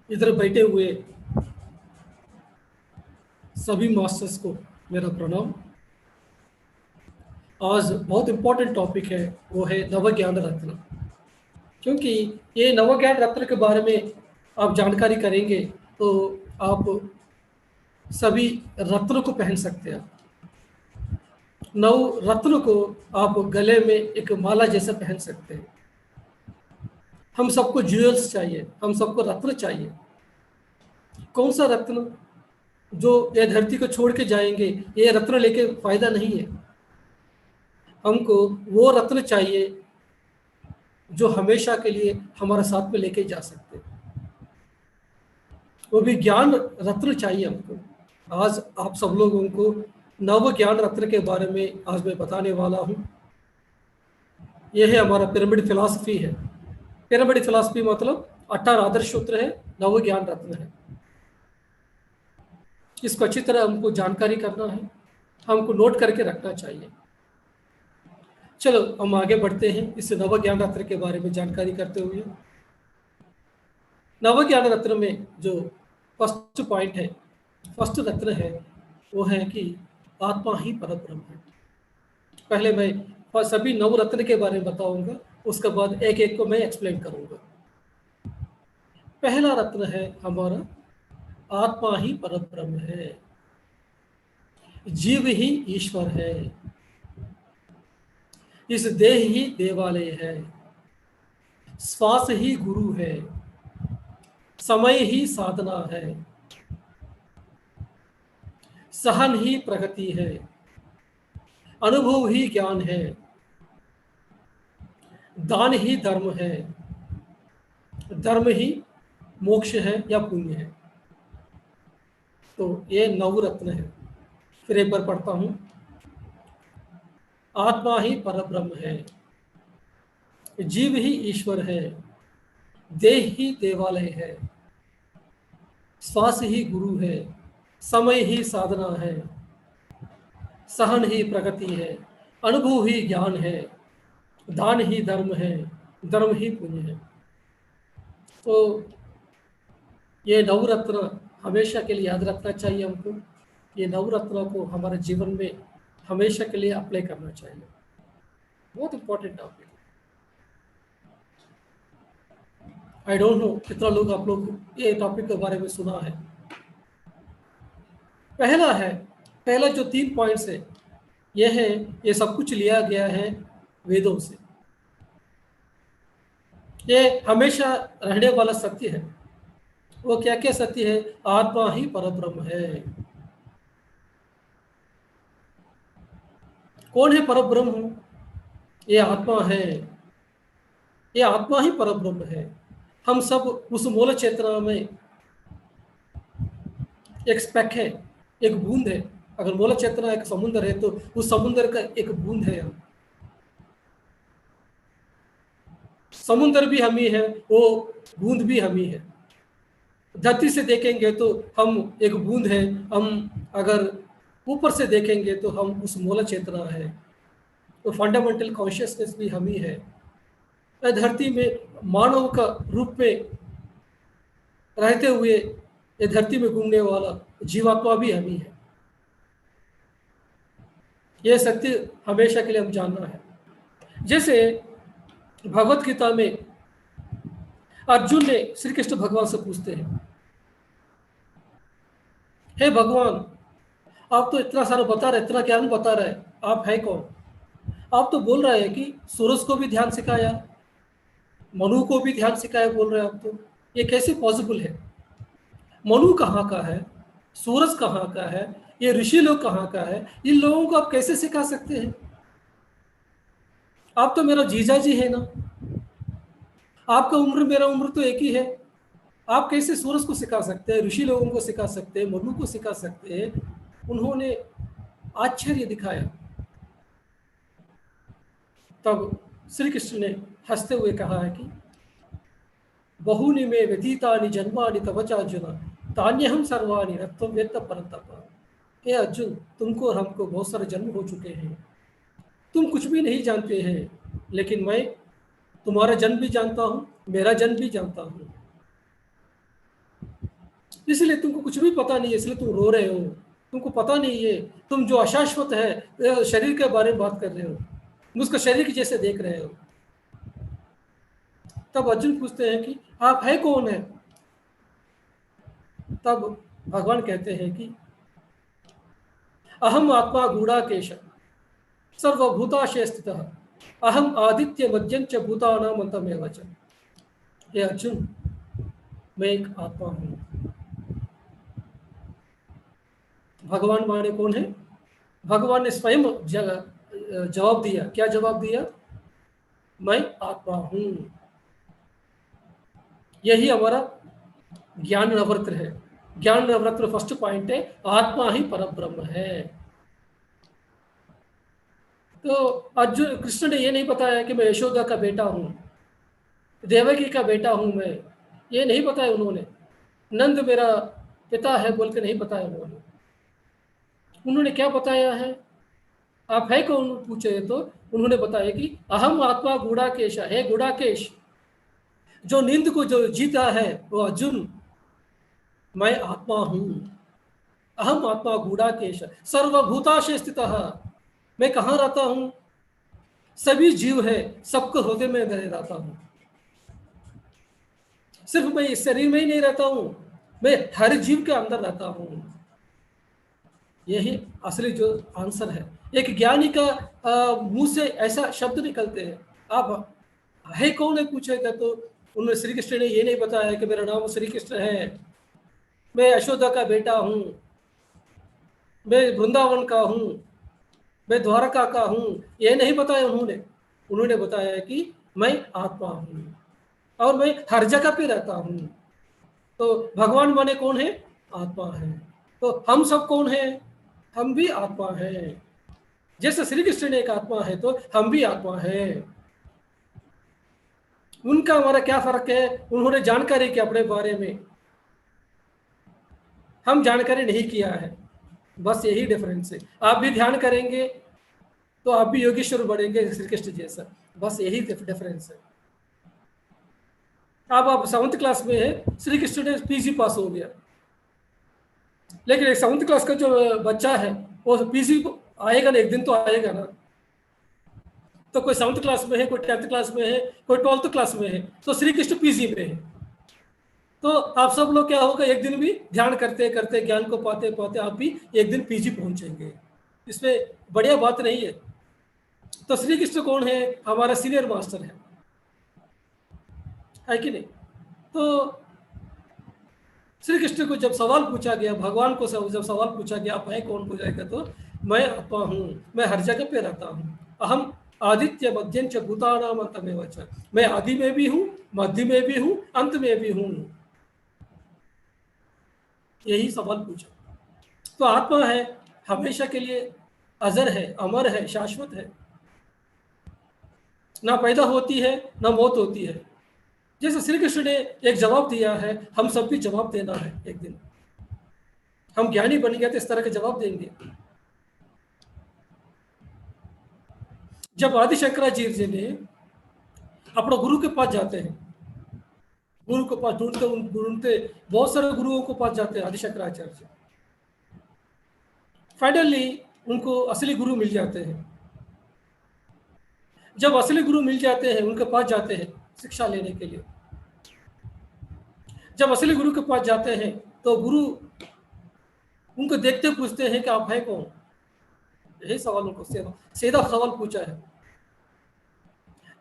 इधर बैठे हुए सभी मास्टर्स को मेरा प्रणाम। आज बहुत इम्पोर्टेंट टॉपिक है, वो है नवज्ञान रत्न। क्योंकि ये नवज्ञान रत्न के बारे में आप जानकारी करेंगे तो आप सभी रत्नों को पहन सकते हैं। नव रत्न को आप गले में एक माला जैसा पहन सकते हैं। हम सबको ज्वेल्स चाहिए, हम सबको रत्न चाहिए। कौन सा रत्न? जो ये धरती को छोड़ के जाएंगे, ये रत्न लेके फायदा नहीं है। हमको वो रत्न चाहिए जो हमेशा के लिए हमारे साथ में लेके जा सकते हैं। वो भी ज्ञान रत्न चाहिए हमको। आज आप सब लोगों को नव ज्ञान रत्न के बारे में आज मैं बताने वाला हूँ। यह है हमारा पिरामिड फिलॉसफी है। पिरामिड फिलॉसफी मतलब 18 आदर्श सूत्र है, नव ज्ञान रत्न है। इसको अच्छी तरह हमको जानकारी करना है, हमको नोट करके रखना चाहिए। चलो हम आगे बढ़ते हैं इस नव ज्ञान रत्न के बारे में जानकारी करते हुए। नव ज्ञान रत्न में जो फर्स्ट पॉइंट है, फर्स्ट रत्न है, वो है कि आत्मा ही परब्रह्म है। पहले मैं सभी नव रत्न के बारे में बताऊंगा, उसके बाद एक एक को मैं एक्सप्लेन करूंगा। पहला रत्न है हमारा आत्मा ही परब्रह्म है, जीव ही ईश्वर है, इस देह ही देवालय है, श्वास ही गुरु है, समय ही साधना है, सहन ही प्रगति है, अनुभव ही ज्ञान है, दान ही धर्म है, धर्म ही मोक्ष है या पुण्य है। तो ये नवरत्न है। फिर एक बार पढ़ता हूं। आत्मा ही परब्रह्म है, जीव ही ईश्वर है, देह ही देवालय है, श्वास ही गुरु है, समय ही साधना है, सहन ही प्रगति है, अनुभव ही ज्ञान है, दान ही धर्म है, धर्म ही पुण्य है। तो ये नवरत्न हमेशा के लिए याद रखना चाहिए हमको। ये नवरत्नों को हमारे जीवन में हमेशा के लिए अप्लाई करना चाहिए। बहुत important topic. I don't know कितना लोग आप लोग ये टॉपिक के बारे में सुना है। पहला है, पहला जो 3 पॉइंट्स है, ये है, ये सब कुछ लिया गया है वेदों से। ये हमेशा रहने वाला सत्य है। वो क्या क्या सत्य है? आत्मा ही परब्रह्म है। कौन है परब्रह्म? ये आत्मा है। ये आत्मा ही परब्रह्म है। हम सब उस मूल चेतना में एक स्पेक है, एक बूंद है। अगर मूल चेतना एक समुद्र है तो उस समुद्र का एक बूंद है हम। समुद्र भी हम ही है, वो बूंद भी हम ही है। धरती से देखेंगे तो हम एक बूंद है, हम अगर ऊपर से देखेंगे तो हम उस मूल चेतना है। तो फंडामेंटल कॉन्शियसनेस भी हम ही है। धरती में मानव का रूप में रहते हुए ये धरती में घूमने वाला जीवात्मा भी हम ही है। यह सत्य हमेशा के लिए हम जानना है। जैसे भगवत गीता में अर्जुन ने श्री कृष्ण भगवान से पूछते हैं, हे भगवान, आप तो इतना सारा बता रहे, इतना ज्ञान बता रहे, आप है कौन? आप तो बोल रहे हैं कि सूरज को भी ध्यान सिखाया, मनु को भी ध्यान सिखाया बोल रहे हैं आप। तो ये कैसे पॉसिबल है? मनु कहाँ का है, सूरज कहाँ का है, ये ऋषि लोग कहाँ का है? इन लोगों को आप कैसे सिखा सकते हैं? आप तो मेरा जीजा जी है ना, आपका उम्र मेरा उम्र तो एक ही है। आप कैसे सूरज को सिखा सकते हैं, ऋषि लोगों को सिखा सकते हैं, मनु को सिखा सकते हैं? उन्होंने आश्चर्य दिखाया। तब श्री कृष्ण ने हंसते हुए कहा है कि बहुनि में व्यतीतानि जन्मानि तव चार्जुन तान्यहम सर्वाणि रत्वं वेत्त परंतप। हे अर्जुन, तुमको और हमको बहुत सारे जन्म हो चुके हैं, तुम कुछ भी नहीं जानते हैं, लेकिन मैं तुम्हारा जन्म भी जानता हूँ, मेरा जन्म भी जानता हूँ। इसलिए तुमको कुछ भी पता नहीं है, इसलिए तुम रो रहे हो। तुमको पता नहीं है, तुम जो अशाश्वत है शरीर के बारे में बात कर रहे हो, मुझको शरीर के जैसे देख रहे हो। तब अर्जुन पूछते हैं कि आप है कौन है? तब भगवान कहते हैं कि अहम आत्मा गूढ़ाकेश सर्वभूताशय स्थितः अहम आदित्य मध्यम च भूतानाम अंतमेव च। हे अर्जुन, मैं एक आत्मा हूँ। भगवान माने कौन है? भगवान ने स्वयं जवाब दिया। क्या जवाब दिया? मैं आत्मा हूँ। यही हमारा ज्ञान नवरत्न है। ज्ञान नवरत्न फर्स्ट पॉइंट है, आत्मा ही परब्रह्म है। तो अर्जुन, कृष्ण ने ये नहीं बताया कि मैं यशोदा का बेटा हूँ, देवकी का बेटा हूँ मैं, ये नहीं बताया उन्होंने। नंद मेरा पिता है बोल के नहीं बताया उन्होंने। उन्होंने क्या बताया है? आप है कौन पूछे तो उन्होंने बताया कि अहम आत्मा गूढ़ाकेश है। गूढ़ाकेश, जो नींद को जो जीता है वो अर्जुन, मैं आत्मा हूं। अहम आत्मा गूढ़ाकेश सर्वभूताशय स्थितः। मैं कहाँ रहता हूँ? सभी जीव है, सबको हृदय में रहता हूँ। सिर्फ मैं इस शरीर में ही नहीं रहता हूँ, मैं हर जीव के अंदर रहता हूँ। यही असली जो आंसर है। एक ज्ञानी का मुंह से ऐसा शब्द निकलते हैं। आप है कौन है पूछेगा तो उन्होंने श्री कृष्ण ने ये नहीं बताया कि मेरा नाम श्री कृष्ण है, मैं यशोदा का बेटा हूँ, मैं वृंदावन का हूँ, मैं द्वारका का हूँ, ये नहीं बताया उन्होंने। उन्होंने बताया कि मैं आत्मा हूँ और मैं हर जगह पे रहता हूँ। तो भगवान माने कौन है? आत्मा है। तो हम सब कौन है? हम भी आत्मा है। जैसे श्री कृष्ण ने एक आत्मा है तो हम भी आत्मा है। उनका हमारा क्या फर्क है? उन्होंने जानकारी की अपने बारे में, हम जानकारी नहीं किया है, बस यही डिफरेंस है। आप भी ध्यान करेंगे तो आप भी योगेश्वर बढ़ेंगे श्री कृष्ण जैसा, बस यही डिफरेंस है। अब आप 7th क्लास में है, श्री कृष्ण ने पीजी पास हो गया, लेकिन एक 7th क्लास का जो बच्चा है वो पीजी आएगा ना, एक दिन तो आएगा ना। तो कोई 7th क्लास में है, कोई 10th क्लास में है, कोई 12th क्लास में है, तो श्री कृष्ण पीजी में है। तो आप सब लोग क्या होगा, एक दिन भी ध्यान करते करते ज्ञान को पाते पाते आप भी एक दिन पीजी पहुंचेंगे। इसमें बढ़िया बात नहीं है। तो श्री कृष्ण कौन है? हमारा सीनियर मास्टर है कि नहीं? तो श्री कृष्ण को जब सवाल पूछा गया, भगवान को जब सवाल पूछा गया आप है कौन, हो जाएगा तो मैं आत्मा हूँ, मैं हर जगह पे रहता हूँ। अहम आदित्य मध्यम च भूतानाम अंतमेव च। मैं आदि में भी हूँ, मध्य में भी हूँ, अंत में भी हूँ। यही सवाल पूछा। तो आत्मा है, हमेशा के लिए अजर है, अमर है, शाश्वत है, ना पैदा होती है ना मौत होती है। जैसे श्री कृष्ण ने एक जवाब दिया है, हम सब भी जवाब देना है। एक दिन हम ज्ञानी बन गए तो इस तरह के जवाब देंगे। जब आदि शंकराचार्य जी ने अपने गुरु के पास जाते हैं, गुरु के पास ढूंढते ढूंढते बहुत सारे गुरुओं के पास जाते हैं आदि शंकराचार्य जी। फाइनली उनको असली गुरु मिल जाते हैं। जब असली गुरु मिल जाते हैं, उनके पास जाते हैं शिक्षा लेने के लिए। जब असली गुरु के पास जाते हैं तो गुरु उनको देखते पूछते हैं कि आप है कौन। यही सवाल उनको सीधा सवाल पूछा है।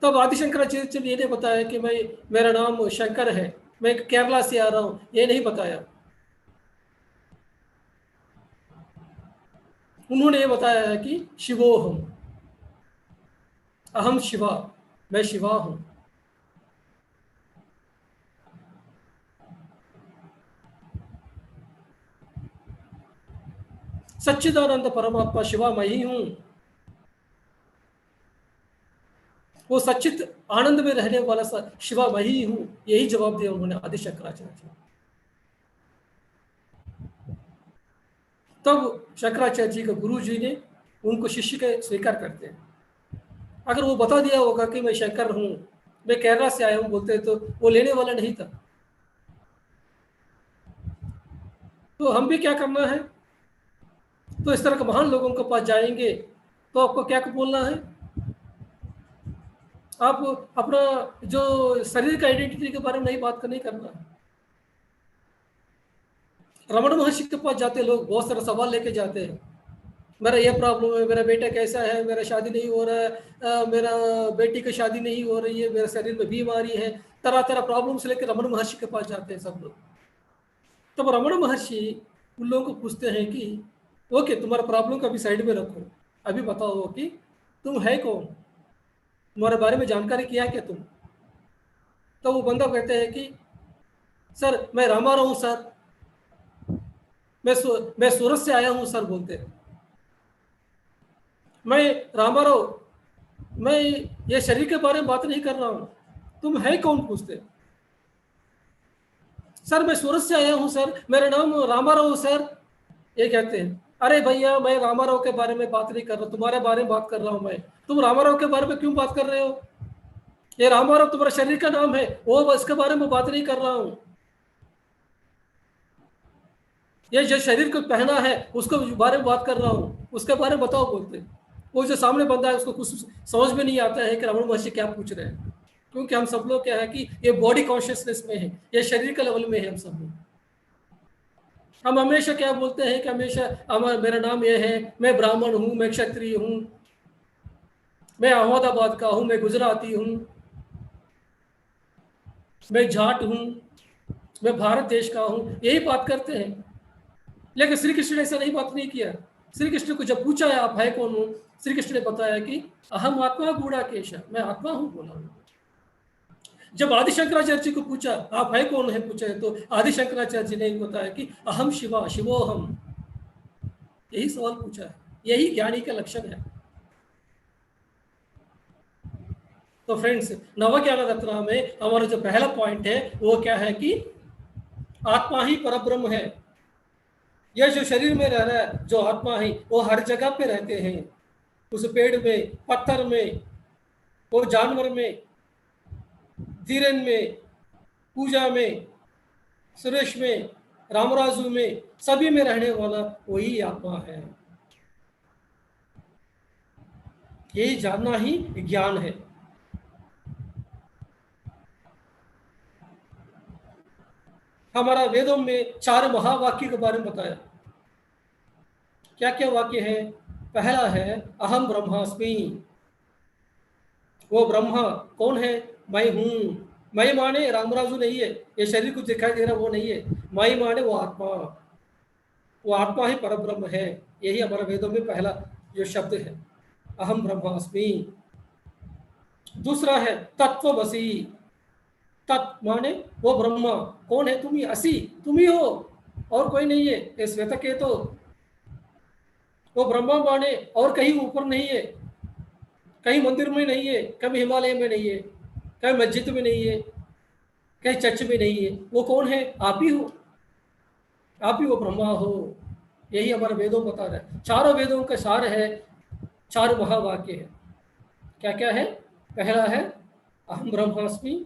तब आदि शंकराचार्य ने ये नहीं बताया कि मेरा नाम शंकर है, मैं केरला से आ रहा हूँ, ये नहीं बताया। उन्होंने ये बताया है कि शिवोहम, अहम शिवा, मैं शिवा हूं। सच्चिदानंद परमात्मा शिवा मैं ही हूं। वो सच्चित आनंद में रहने वाला शिवा मैं ही हूं। यही जवाब दिया उन्होंने आदि शंकराचार्य। तब शंकराचार्य जी के गुरु जी ने उनको शिष्य के स्वीकार करते हैं। अगर वो बता दिया होगा कि मैं शंकर हूँ, मैं केरला से आया हूँ बोलते तो वो लेने वाला नहीं था। तो हम भी क्या करना है, तो इस तरह के महान लोगों के पास जाएंगे तो आपको क्या बोलना है, आप अपना जो शरीर का आइडेंटिटी के बारे में नहीं बात नहीं करना। रमण महर्षि के पास जाते लोग बहुत सारे सवाल लेके जाते हैं, मेरा ये प्रॉब्लम है, मेरा बेटा कैसा है, मेरा शादी नहीं हो रहा है, मेरा बेटी की शादी नहीं हो रही है, मेरे शरीर में बीमारी है, तरह तरह प्रॉब्लम से लेकर रमण महर्षि के पास जाते हैं सब लोग। तब रमण महर्षि उन लोगों को पूछते हैं कि ओके तुम्हारा प्रॉब्लम को अभी साइड में रखो, अभी बताओ कि तुम है कौन, तुम्हारे बारे में जानकारी किया है क्या तुम। तो वो बंदा कहते हैं कि सर मैं रामाराव हूँ सर, मैं सूरत से आया हूँ सर, बोलते हैं मैं रामाराव, मैं ये शरीर के बारे में बात नहीं कर रहा हूँ, तुम है कौन, पूछते सर मैं सूरत से आया हूँ सर, मेरा नाम रामाराव सर। ये कहते हैं अरे भैया मैं रामाराव के बारे में बात नहीं कर रहा, तुम्हारे बारे में बात कर रहा हूँ मैं, तुम रामाराव के बारे में क्यों बात कर रहे हो, ये रामाराव तुम्हारा शरीर का नाम है, वो इसके बारे में बात नहीं कर रहा हूँ, ये जो शरीर को पहना है उसको बारे में बात कर रहा हूँ, उसके बारे में बताओ, बोलते वो जो सामने बंदा है उसको कुछ समझ में नहीं आता है कि रमण महर्षि क्या पूछ रहे हैं, क्योंकि हम सब लोग क्या है कि ये बॉडी कॉन्शियसनेस में है, ये शरीर के लेवल में है, हम सब लोग हम हमेशा क्या बोलते हैं कि हमेशा मेरा नाम ये है, मैं ब्राह्मण हूँ, मैं क्षत्रिय हूँ, मैं अहमदाबाद का हूँ, मैं गुजराती हूँ, मैं जाट हूँ, मैं भारत देश का हूँ, यही बात करते हैं। लेकिन श्री कृष्ण ने ऐसा नहीं बात नहीं किया। श्री कृष्ण को जब पूछा है आप है कौन हूँ, श्री कृष्ण ने बताया कि अहम आत्मा गूढ़ा केश, मैं आत्मा हूँ बोला हूँ। जब आदि शंकराचार्य जी को पूछा आप है कौन है पूछा है, तो आदि शंकराचार्य जी ने बताया कि अहम शिवा शिवोहम, यही सवाल पूछा है, यही ज्ञानी का लक्षण है। तो फ्रेंड्स नवज्ञान रत्ना में हमारा जो पहला पॉइंट है वो क्या है कि आत्मा ही परब्रह्म है। यह जो शरीर में रह रहा है जो आत्मा है वो हर जगह पे रहते हैं, उस पेड़ में, पत्थर में, वो जानवर में, धीरन में, पूजा में, सुरेश में, रामराजू में, सभी में रहने वाला वही आत्मा है। यही जानना ही ज्ञान है। हमारा वेदों में 4 महावाक्य के बारे में बताया। क्या क्या वाक्य है, पहला है अहम ब्रह्मास्मि, वो ब्रह्मा कौन है, मैं हूं। मैं माने रामराजू नहीं है, ये शरीर को दिखाई दे रहा वो नहीं है, मैं माने वो आत्मा, वो आत्मा ही परब्रह्म है। यही हमारे वेदों में पहला जो शब्द है अहम ब्रह्मास्मि। दूसरा है तत्वमसि, तत् माने वो ब्रह्मा कौन है, तुम ही, असी तुम ही हो और कोई नहीं है, ये श्वेतक है, तो वो ब्रह्मा माने और कहीं ऊपर नहीं है, कहीं मंदिर में नहीं है, कभी हिमालय में नहीं है, कहीं मस्जिद में नहीं है, कहीं चर्च में नहीं है, वो कौन है, आप ही हो, आप ही वो ब्रह्मा हो। यही हमारे वेदों बता रहा है। चारों वेदों का सार है, 4 महावाक्य है। क्या क्या है, पहला है अहम ब्रह्मास्मि,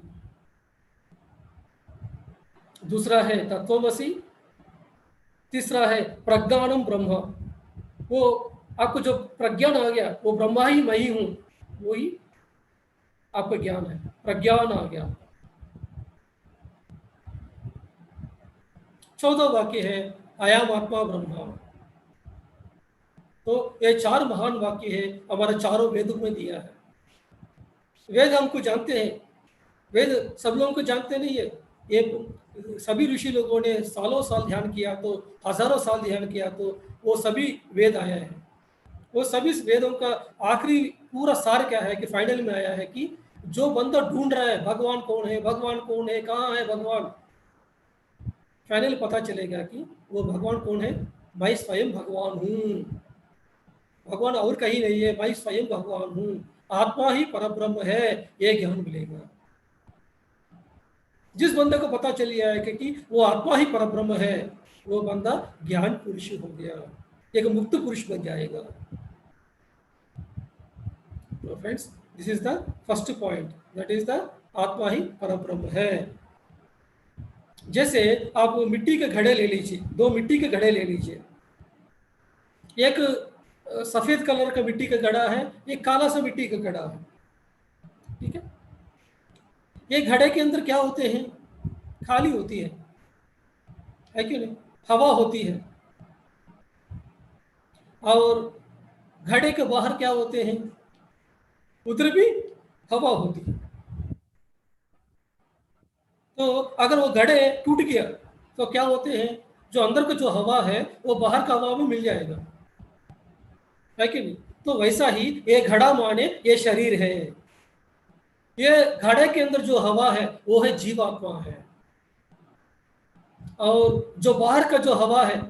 दूसरा है तत्वमसि, तीसरा है प्रज्ञानम ब्रह्म, वो आपको जो प्रज्ञान आ गया वो ब्रह्मा ही मैं ही हूं, वही आपका ज्ञान है, प्रज्ञान आ गया। 14 वाक्य है आयाम आत्मा ब्रह्मा। तो ये 4 महान वाक्य है हमारे चारों वेदों में दिया है। वेद हमको जानते हैं, वेद सब लोगों को जानते नहीं है, ये सभी ऋषि लोगों ने सालों साल ध्यान किया तो, हजारों साल ध्यान किया तो वो सभी वेद आया है। वो सभी वेदों का आखिरी पूरा सार क्या है कि फाइनल में आया है कि जो बंदा ढूंढ रहा है भगवान कौन है, भगवान कौन है, कहाँ है भगवान, फाइनल पता चलेगा कि वो भगवान कौन है, मैं स्वयं भगवान हूँ, भगवान और कहीं नहीं है, मैं स्वयं भगवान हूँ, आत्मा ही परब्रह्म है, ये ज्ञान मिलेगा। जिस बंदे को पता चल गया है कि वो आत्मा ही परब्रह्म है, वो बंदा ज्ञान पुरुष हो गया, एक मुक्त पुरुष बन जाएगा। तो friends this is the first point, that is the आत्मा ही परब्रह्म है। जैसे आप मिट्टी के घड़े ले लीजिए, 2 मिट्टी के घड़े ले लीजिए। एक सफेद कलर का मिट्टी का घड़ा है, एक काला सा मिट्टी का घड़ा है, ठीक है। ये घड़े के अंदर क्या होते हैं? खाली होती है क्यों नहीं? हवा होती है। और घड़े के बाहर क्या होते हैं? उधर भी हवा होती है। तो अगर वो घड़े टूट गया तो क्या होते हैं? जो अंदर का जो हवा है वो बाहर का हवा में मिल जाएगा, है कि नहीं? तो वैसा ही ये घड़ा माने ये शरीर है। ये घड़े के अंदर जो हवा है वो है जीवात्मा है। और जो बाहर का जो हवा है,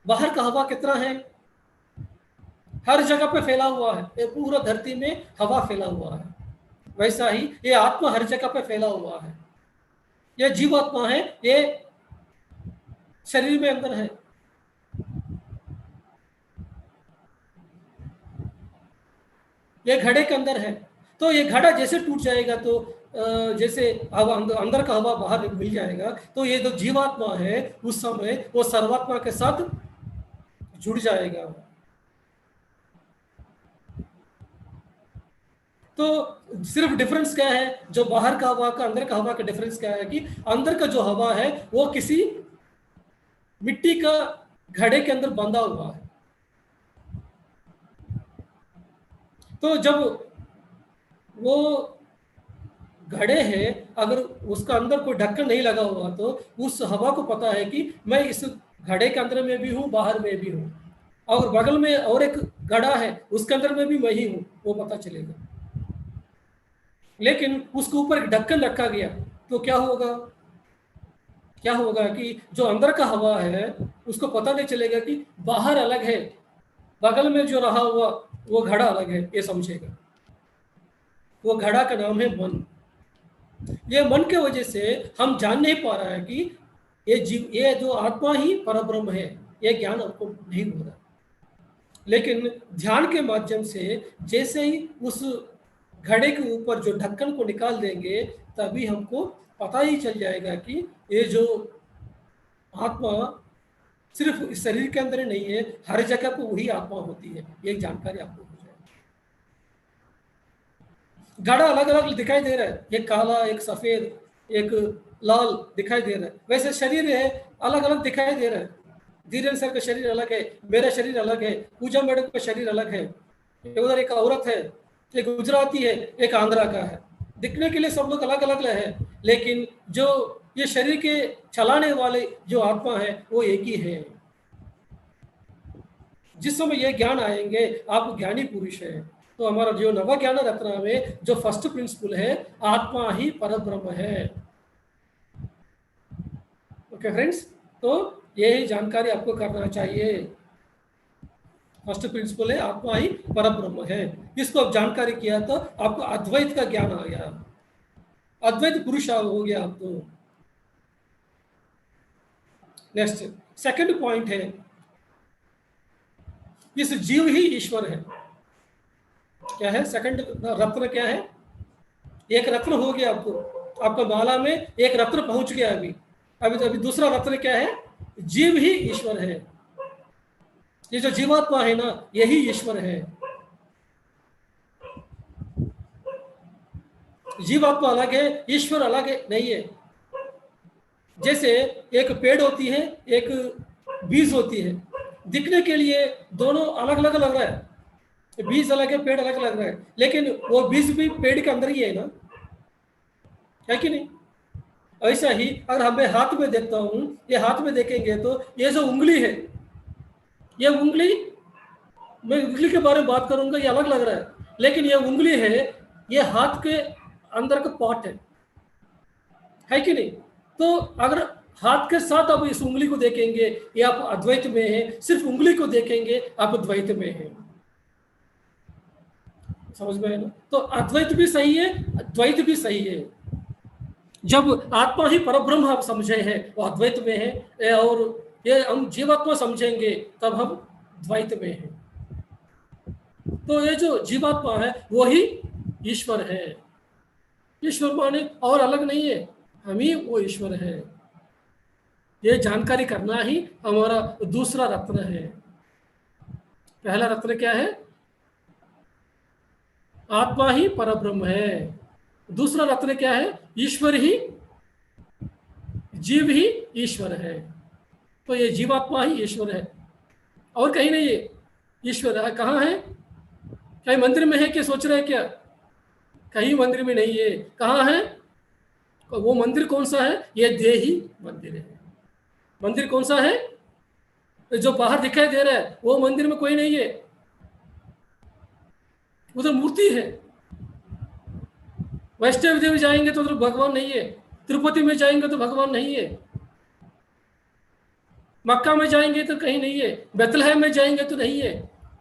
बाहर का हवा कितना है? हर जगह पे फैला हुआ है, ये पूरा धरती में हवा फैला हुआ है। वैसा ही ये आत्मा हर जगह पे फैला हुआ है। ये जीवात्मा है, ये शरीर में अंदर है। ये घड़े के अंदर है। तो ये घड़ा जैसे टूट जाएगा तो जैसे हवा अंदर का हवा बाहर मिल जाएगा, तो ये जो जीवात्मा है उस समय वो सर्वात्मा के साथ जुड़ जाएगा। तो सिर्फ डिफरेंस क्या है? जो बाहर का हवा का अंदर का हवा का डिफरेंस क्या है कि अंदर का जो हवा है वो किसी मिट्टी का घड़े के अंदर बंधा हुआ है। तो जब वो घड़े है, अगर उसका अंदर कोई ढक्कन नहीं लगा हुआ तो उस हवा को पता है कि मैं इस घड़े के अंदर में भी हूँ, बाहर में भी हूँ, और बगल में और एक घड़ा है उसके अंदर में भी मैं ही हूँ, वो पता चलेगा। लेकिन उसके ऊपर एक ढक्कन रखा गया तो क्या होगा? क्या होगा कि जो अंदर का हवा है उसको पता नहीं चलेगा कि बाहर अलग है, बगल में जो रहा हुआ वो घड़ा अलग है, ये समझेगा। वो घड़ा का नाम है मन। ये मन के वजह से हम जान नहीं पा रहा है कि ये जो आत्मा ही परब्रह्म है, ये ज्ञान हमको नहीं हो रहा। लेकिन ध्यान के माध्यम से जैसे ही उस घड़े के ऊपर जो ढक्कन को निकाल देंगे तभी हमको पता ही चल जाएगा कि ये जो आत्मा सिर्फ इस शरीर के अंदर ही नहीं है, हर जगह पर वही आत्मा होती है। ये जानकारी आपको हो जाएगी। घड़ा अलग अलग दिखाई दे रहा है, एक काला, एक सफेद, एक लाल दिखाई दे रहा है। वैसे शरीर है अलग अलग दिखाई दे रहा है। धीरेन्द्र सर का शरीर अलग है, मेरा शरीर अलग है, पूजा मैडम का शरीर अलग है, उधर एक औरत है, एक गुजराती है, एक आंध्रा का है। दिखने के लिए सब लोग अलग अलग है, लेकिन जो ये शरीर के चलाने वाले जो आत्मा है वो एक ही है। जिस समय ये ज्ञान आएंगे आप ज्ञानी पुरुष है। तो हमारा जो नव ज्ञान रत्ना में जो फर्स्ट प्रिंसिपल है, आत्मा ही परब्रह्म है। ओके फ्रेंड्स, तो यही जानकारी आपको करना चाहिए। फर्स्ट प्रिंसिपल है आत्मा ही परब्रह्म है। इसको आप जानकारी किया तो आपको अद्वैत का ज्ञान आ गया, अद्वैत पुरुष हो गया आपको। नेक्स्ट सेकंड पॉइंट है, इस जीव ही ईश्वर है। क्या है सेकंड रत्न? क्या है? एक रत्न हो गया आपको, आपका माला में एक रत्न पहुंच गया। अभी दूसरा रत्न क्या है? जीव ही ईश्वर है। ये जो जीवात्मा है ना, यही ईश्वर है। जीवात्मा अलग है, ईश्वर अलग है नहीं है। जैसे एक पेड़ होती है, एक बीज होती है, दिखने के लिए दोनों अलग अलग लग रहा है, बीज अलग है, पेड़ अलग लग रहा है, लेकिन वो बीज भी पेड़ के अंदर ही है ना, है कि नहीं? ऐसा ही अगर हमें हाथ में देखता हूं, ये हाथ में देखेंगे तो ये जो उंगली है, ये उंगली, मैं उंगली के बारे में बात करूंगा, ये अलग लग रहा है, लेकिन ये उंगली है, ये हाथ के अंदर का पार्ट है कि नहीं? तो अगर हाथ के साथ आप इस उंगली को देखेंगे, ये आप अद्वैत में है, सिर्फ उंगली को देखेंगे आप द्वैत में है। समझ में है ना? तो अद्वैत भी सही है, द्वैत भी सही है। जब आत्मा ही परब्रह्म आप समझे हैं वो अद्वैत में है, और ये हम जीवात्मा समझेंगे तब हम द्वैत में हैं। तो ये जो जीवात्मा है वही ईश्वर है। ईश्वर माने और अलग नहीं है, हम ही वो ईश्वर है। ये जानकारी करना ही हमारा दूसरा रत्न है। पहला रत्न क्या है? आत्मा ही परब्रह्म है। दूसरा रत्न क्या है? ईश्वर ही, जीव ही ईश्वर है। तो ये जीवात्मा ही ईश्वर है, और कहीं नहीं है। ईश्वर है कहाँ है? कहीं मंदिर में है क्या? सोच रहे हैं क्या? कहीं मंदिर में नहीं है। कहाँ है? वो मंदिर कौन सा है? ये देही मंदिर है। मंदिर कौन सा है? जो बाहर दिखाई दे रहा है वो मंदिर में कोई नहीं है, उधर मूर्ति है। वैष्णव देवी जाएंगे तो उधर भगवान नहीं है। तिरुपति में जाएंगे तो भगवान नहीं है। मक्का में जाएंगे तो कहीं नहीं है। बेथलेहम में जाएंगे तो नहीं है।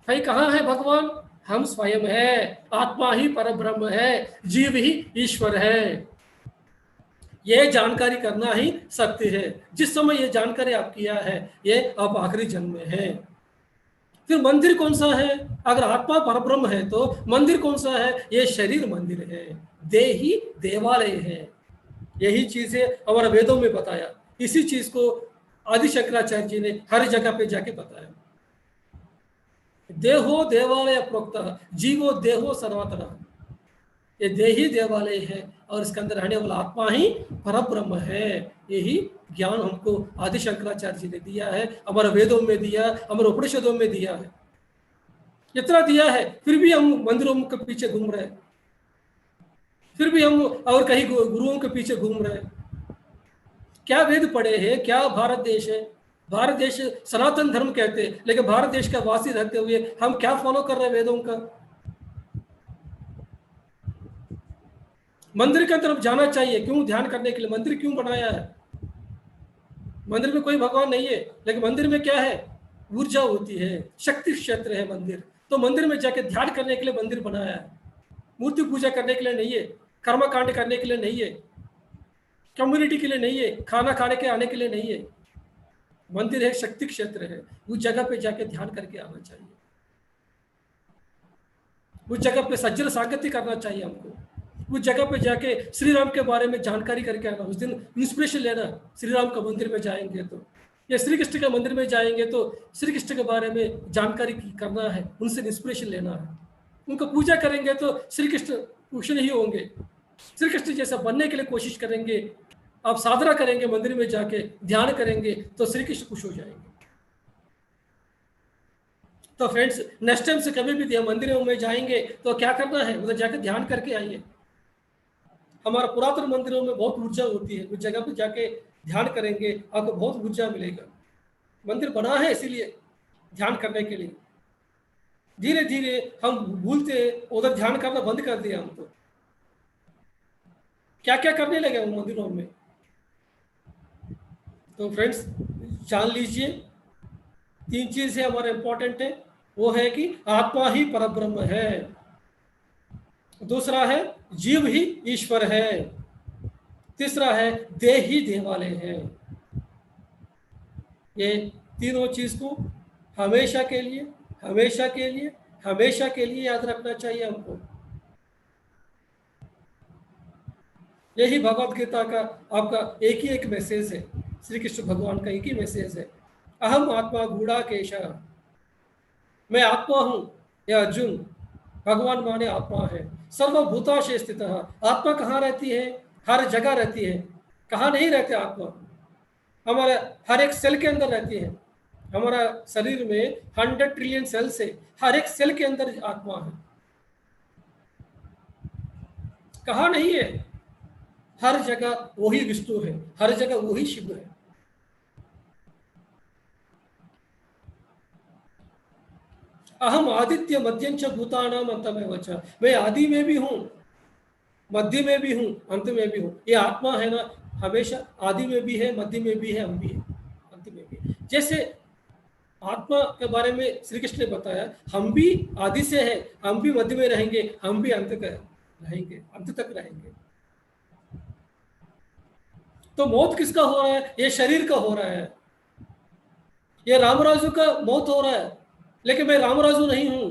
भाई कहाँ है भगवान? हम स्वयं है। आत्मा ही परब्रह्म है, जीव ही ईश्वर है। यह जानकारी करना ही सत्य है। जिस समय यह जानकारी आप किया है, ये अब आखिरी जन्म में है। फिर मंदिर कौन सा है? अगर आत्मा परब्रह्म है तो मंदिर कौन सा है? ये शरीर मंदिर है, देही देवालय है। यही चीज है हमारा वेदों में बताया। इसी चीज को आदि शंकराचार्य जी ने हर जगह पे जाके बताया। देहो देवालय प्रोक्त, जीवो देहो सनातन। ये देही देवालय है और इसके अंदर रहने वाला आत्मा ही परब्रह्म है। यही ज्ञान हमको आदि शंकराचार्य जी ने दिया है, हमारे वेदों में दिया, हमारे उपनिषदों में दिया है। इतना दिया है फिर भी हम मंदिरों के पीछे घूम रहे हैं, फिर भी हम और कहीं गुरुओं के पीछे घूम रहे हैं। क्या वेद पढ़े हैं? क्या भारत देश है? भारत देश सनातन धर्म कहते हैं, लेकिन भारत देश का वासी रहते हुए हम क्या फॉलो कर रहे हैं वेदों का? मंदिर की तरफ जाना चाहिए, क्यों? ध्यान करने के लिए। मंदिर क्यों बनाया है? मंदिर में कोई भगवान नहीं है, लेकिन मंदिर में क्या है? ऊर्जा होती है, शक्ति क्षेत्र है मंदिर। तो मंदिर में जाके ध्यान करने के लिए मंदिर बनाया है, मूर्ति पूजा करने के लिए नहीं है, कर्म कांड करने के लिए नहीं है, कम्युनिटी के लिए नहीं है, खाना खाने के आने के लिए नहीं है। मंदिर है, शक्ति क्षेत्र है। उस जगह पे जाके ध्यान करके आना चाहिए। उस जगह पे सज्जन सागत्य करना चाहिए हमको। उस जगह पे जाके श्री राम के बारे में जानकारी करके आना। उस दिन इंस्पिरेशन लेना। श्री राम का मंदिर में जाएंगे तो, या श्री कृष्ण के मंदिर में जाएंगे तो श्री कृष्ण के बारे में जानकारी करना है, उनसे इंस्पिरेशन लेना है। उनको पूजा करेंगे तो श्री कृष्ण खुश नहीं होंगे। श्री कृष्ण जैसा बनने के लिए कोशिश करेंगे, आप साधना करेंगे, मंदिर में जाके ध्यान करेंगे तो श्री कृष्ण खुश हो जाएंगे। तो फ्रेंड्स, नेक्स्ट टाइम से कभी भी मंदिरों में जाएंगे तो क्या करना है? उधर जाकर ध्यान करके आइए। हमारा पुरातन मंदिरों में बहुत ऊर्जा होती है। उस जगह पे जाके ध्यान करेंगे, आपको बहुत ऊर्जा मिलेगा। मंदिर बना है इसीलिए, ध्यान करने के लिए। धीरे धीरे हम भूलते, उधर ध्यान करना बंद कर दिया हम। तो क्या क्या करने लगे उन मंदिरों में। तो फ्रेंड्स, जान लीजिए, 3 चीजें हमारे इंपॉर्टेंट है। वो है कि आत्मा ही परब्रह्म है, दूसरा है जीव ही ईश्वर है, तीसरा है देह ही देवालय है। ये तीनों चीज को हमेशा के लिए, हमेशा के लिए, हमेशा के लिए याद रखना चाहिए हमको। यही भगवत गीता का आपका एक ही एक मैसेज है। श्री कृष्ण भगवान का एक ही मैसेज है, अहम आत्मा गूढ़ा केश। मैं आत्मा हूं, यह अर्जुन। भगवान माने आत्मा है, सर्वभूताशे स्थित। आत्मा कहाँ रहती है? हर जगह रहती है। कहाँ नहीं रहते आत्मा? हमारे हर एक सेल के अंदर रहती है। हमारा शरीर में 100 ट्रिलियन सेल्स है, हर एक सेल के अंदर आत्मा है। कहाँ नहीं है? हर जगह वही विष्णु है, हर जगह वही शिव है। अहम आदित्य मध्यम च भूतानाम अंतमेव च। मैं आदि में भी हूँ, मध्य में भी हूँ, अंत में भी हूँ। ये आत्मा है ना, हमेशा आदि में भी है, मध्य में भी है, हम भी है, अंत में भी है। जैसे आत्मा के बारे में श्री कृष्ण ने बताया, हम भी आदि से है, हम भी मध्य में रहेंगे, हम भी अंत का रहेंगे, अंत तक रहेंगे। तो मौत किसका हो रहा है? ये शरीर का हो रहा है। ये रामराजू का मौत हो रहा है, लेकिन मैं रामराजू नहीं हूं।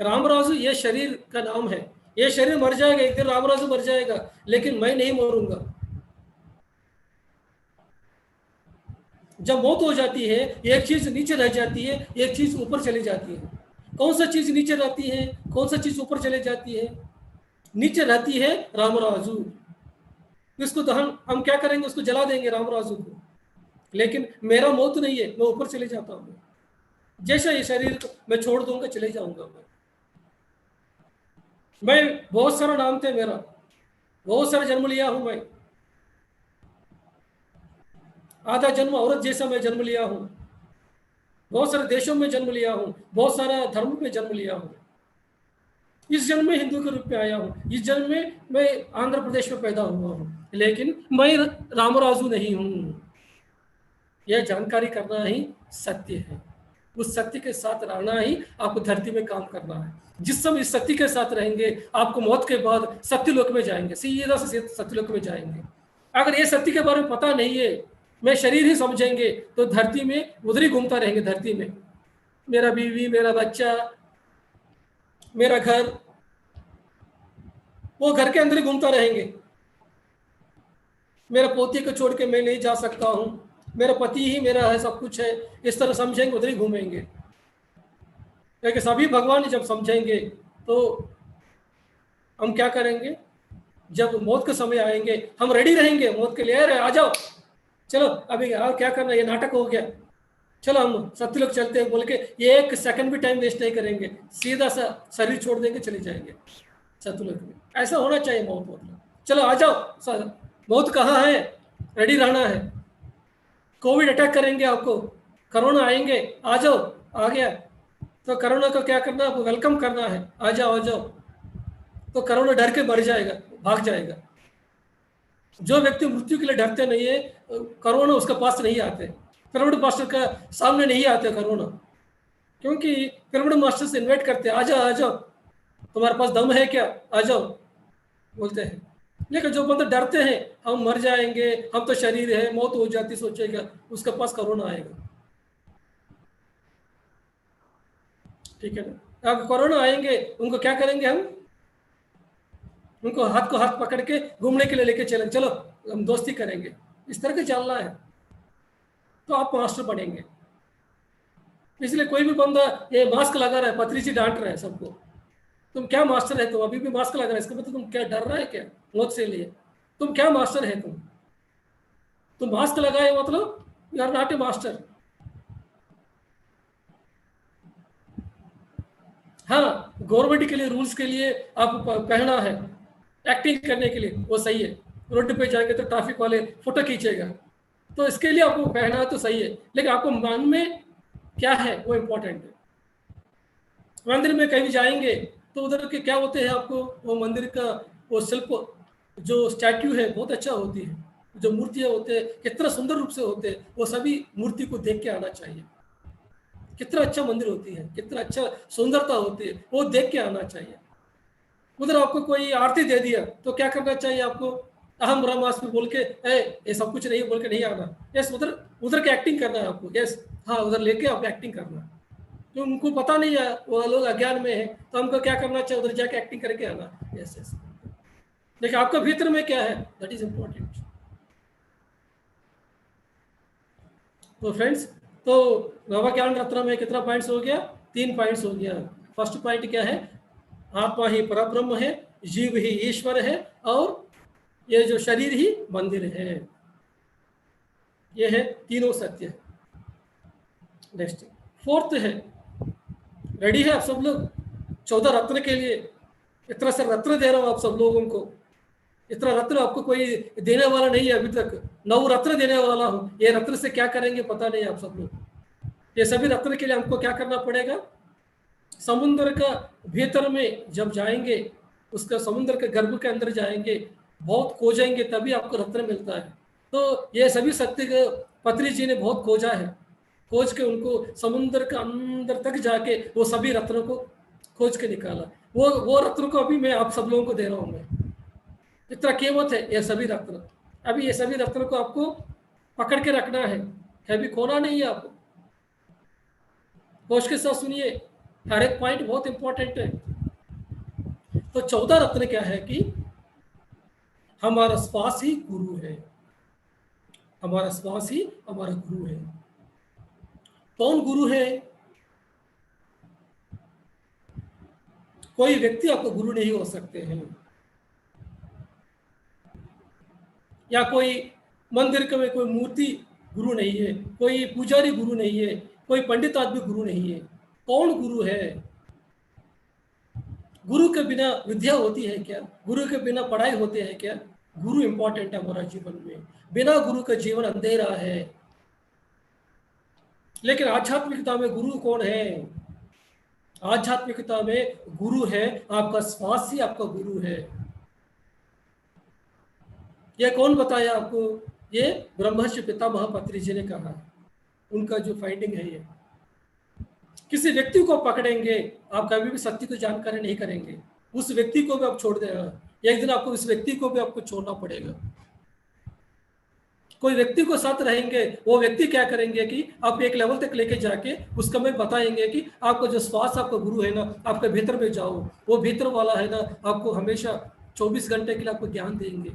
रामराजू ये शरीर का नाम है। ये शरीर मर जाएगा एक दिन, रामराजू मर जाएगा, लेकिन मैं नहीं मरूंगा। जब मौत हो जाती है, एक चीज नीचे रह जाती है, एक चीज ऊपर चली जाती है। कौन सा चीज नीचे रहती है, कौन सा चीज ऊपर चली जाती है? नीचे रहती है रामराजू। इसको तो हम क्या करेंगे, उसको जला देंगे रामराजू को। लेकिन मेरा मौत नहीं है, मैं ऊपर चले जाता हूँ। जैसा ये शरीर को मैं छोड़ दूंगा, चले जाऊंगा मैं बहुत सारा नाम थे मेरा, बहुत सारा जन्म लिया हूं मैं। आधा जन्म औरत जैसा मैं जन्म लिया हूं, बहुत सारे देशों में जन्म लिया हूं, बहुत सारा धर्म में जन्म लिया हूं। इस जन्म में हिंदू के रूप में आया हूं, इस जन्म में मैं आंध्र प्रदेश में पैदा हुआ हूं, लेकिन मैं रामराजू नहीं हूं। यह जानकारी करना ही सत्य है। उस सत्य के साथ रहना ही आपको धरती में काम करना है। जिस समय इस सत्य के साथ रहेंगे, आपको मौत के बाद सत्यलोक में जाएंगे, सीधा से सत्यलोक में जाएंगे। अगर ये सत्य के बारे में पता नहीं है, मैं शरीर ही समझेंगे, तो धरती में उधर ही घूमता रहेंगे। धरती में मेरा बीवी, मेरा बच्चा, मेरा घर, वो घर के अंदर ही घूमता रहेंगे। मेरा पोती को छोड़ के मैं नहीं जा सकता हूँ, मेरा पति ही मेरा है, सब कुछ है, इस तरह समझेंगे, उधर ही घूमेंगे। क्योंकि सभी भगवान जब समझेंगे तो हम क्या करेंगे? जब मौत का समय आएंगे, हम रेडी रहेंगे मौत के लिए। अरे आ जाओ, चलो अभी आओ, क्या करना, ये नाटक हो गया, चलो हम सत्यलोक चलते हैं बोल के एक सेकंड भी टाइम वेस्ट नहीं करेंगे, सीधा सा शरीर छोड़ देंगे, चले जाएंगे सत्यलोक में। ऐसा होना चाहिए मौत मतलब। चलो आ जाओ, मौत कहाँ है, रेडी रहना है। कोविड अटैक करेंगे आपको, कोरोना आएंगे, आ जाओ, आ गया तो कोरोना को क्या करना, आपको वेलकम करना है, आ जाओ आ जाओ। तो कोरोना डर के मर जाएगा, भाग जाएगा। जो व्यक्ति मृत्यु के लिए डरते नहीं है, कोरोना उसके पास नहीं आते, पिरामिड मास्टर का सामने नहीं आते कोरोना, क्योंकि पिरामिड मास्टर से इन्वाइट करते, आ जाओ आ जाओ, तुम्हारे पास दम है क्या, आ जाओ बोलते हैं। लेकिन जो बंदे डरते हैं, हम मर जाएंगे, हम तो शरीर है, मौत हो जाती, सोचेगा, उसके पास कोरोना आएगा। ठीक है ना? अब कोरोना आएंगे, उनको क्या करेंगे हम? उनको हाथ को हाथ पकड़ के घूमने के लिए लेके चले, चलो हम दोस्ती करेंगे, इस तरह के चलना है, तो आप मास्टर बनेंगे। इसलिए कोई भी बंदा ये मास्क लगा रहा है, पत्री जी डांट रहा है सबको, तुम क्या मास्टर है, तुम अभी भी मास्क लगा रहा है, इसका मतलब तुम क्या डर रहा है क्या मौत से लिए? तुम क्या मास्टर है? तुम मास्क लगाए मतलब you are not a master. हाँ, गवर्नमेंट के लिए, रूल्स के लिए आप पहना है, एक्टिंग करने के लिए वो सही है। रोड पे जाएंगे तो ट्रैफिक वाले फोटो खींचेगा, तो इसके लिए आपको पहना तो सही है, लेकिन आपको मन में क्या है वो इम्पोर्टेंट है। मंदिर में कहीं जाएंगे तो उधर के क्या होते हैं, आपको वो मंदिर का वो शिल्प, जो स्टैट्यू है बहुत अच्छा होती है, जो मूर्तियाँ होते हैं कितना सुंदर रूप से होते हैं, वो सभी मूर्ति को देख के आना चाहिए। कितना अच्छा मंदिर होती है, कितना अच्छा सुंदरता होती है, वो देख के आना चाहिए। उधर आपको कोई आरती दे दिया तो क्या करना चाहिए आपको? अहम ब्रह्मास्मि बोल के ये सब कुछ नहीं बोल के नहीं आना। यस, उधर उधर की एक्टिंग करना है आपको। यस, हाँ, उधर लेके आप एक्टिंग करना। जो उनको पता नहीं है, वो लोग अज्ञान में है, तो हमको क्या करना चाहिए? उधर जाके एक्टिंग करके आना। यस यस, देखिए आपका भीतर में क्या है, दैट इज इम्पोर्टेंट। तो फ्रेंड्स, तो नवा ज्ञान रत्न में कितना पॉइंट्स हो गया? 3 पॉइंट्स हो गया। फर्स्ट पॉइंट क्या है? आत्मा ही परब्रह्म है, जीव ही ईश्वर है, और ये जो शरीर ही मंदिर है। ये है तीनों सत्य। नेक्स्ट फोर्थ है, रेडी है आप सब लोग 14 रत्न के लिए? इतना सा रत्न दे रहा हूं आप सब लोगों को, इतना रत्न आपको कोई देने वाला नहीं है अभी तक। 9 रत्न देने वाला हूं। ये रत्न से क्या करेंगे पता नहीं आप सब लोग। ये सभी रत्न के लिए हमको क्या करना पड़ेगा? समुद्र का भीतर में जब जाएंगे, उसका समुद्र के गर्भ के अंदर जाएंगे, बहुत खोजेंगे, तभी आपको रत्न मिलता है। तो ये सभी सत्य पत्री जी ने बहुत खोजा है, खोज के उनको समुद्र के अंदर तक जाके वो सभी रत्नों को खोज के निकाला। वो रत्न को अभी मैं आप सब लोगों को दे रहा हूँ। मैं इतना कीमत है ये सभी रत्न। अभी ये सभी रत्न को आपको पकड़ के रखना है, कभी खोना नहीं है आपको। होश के साथ सुनिए, हर एक पॉइंट बहुत इंपॉर्टेंट है। तो 14 रत्न क्या है कि हमारा श्वास ही गुरु है। हमारा श्वास ही हमारा गुरु है। कौन गुरु है? कोई व्यक्ति आपको गुरु नहीं हो सकते हैं, या कोई मंदिर के में कोई मूर्ति गुरु नहीं है, कोई पुजारी गुरु नहीं है, कोई पंडित आदमी गुरु नहीं है। कौन गुरु है? गुरु के बिना विद्या होती है क्या? गुरु के बिना पढ़ाई होती है क्या? गुरु इंपॉर्टेंट है हमारा जीवन में। बिना गुरु का जीवन अंधेरा है। लेकिन आध्यात्मिकता में गुरु कौन है? आध्यात्मिकता में गुरु है आपका श्वास ही आपका गुरु है। ये कौन बताया आपको? ये ब्रह्मर्षि पितामह पत्री जी ने कहा, उनका जो फाइंडिंग है ये। किसी व्यक्ति को पकड़ेंगे, आप कभी भी सत्य को जानकारी नहीं करेंगे, उस व्यक्ति को भी आप छोड़ देना, एक दिन आपको उस व्यक्ति को भी आपको छोड़ना पड़ेगा। कोई व्यक्ति को साथ रहेंगे, वो व्यक्ति क्या करेंगे कि आप एक लेवल तक लेके जाके उसका में बताएंगे कि आपको जो श्वास आपका गुरु है ना, आपके भीतर में जाओ, वो भीतर वाला है ना, आपको हमेशा 24 घंटे के लिए आपको ज्ञान देंगे।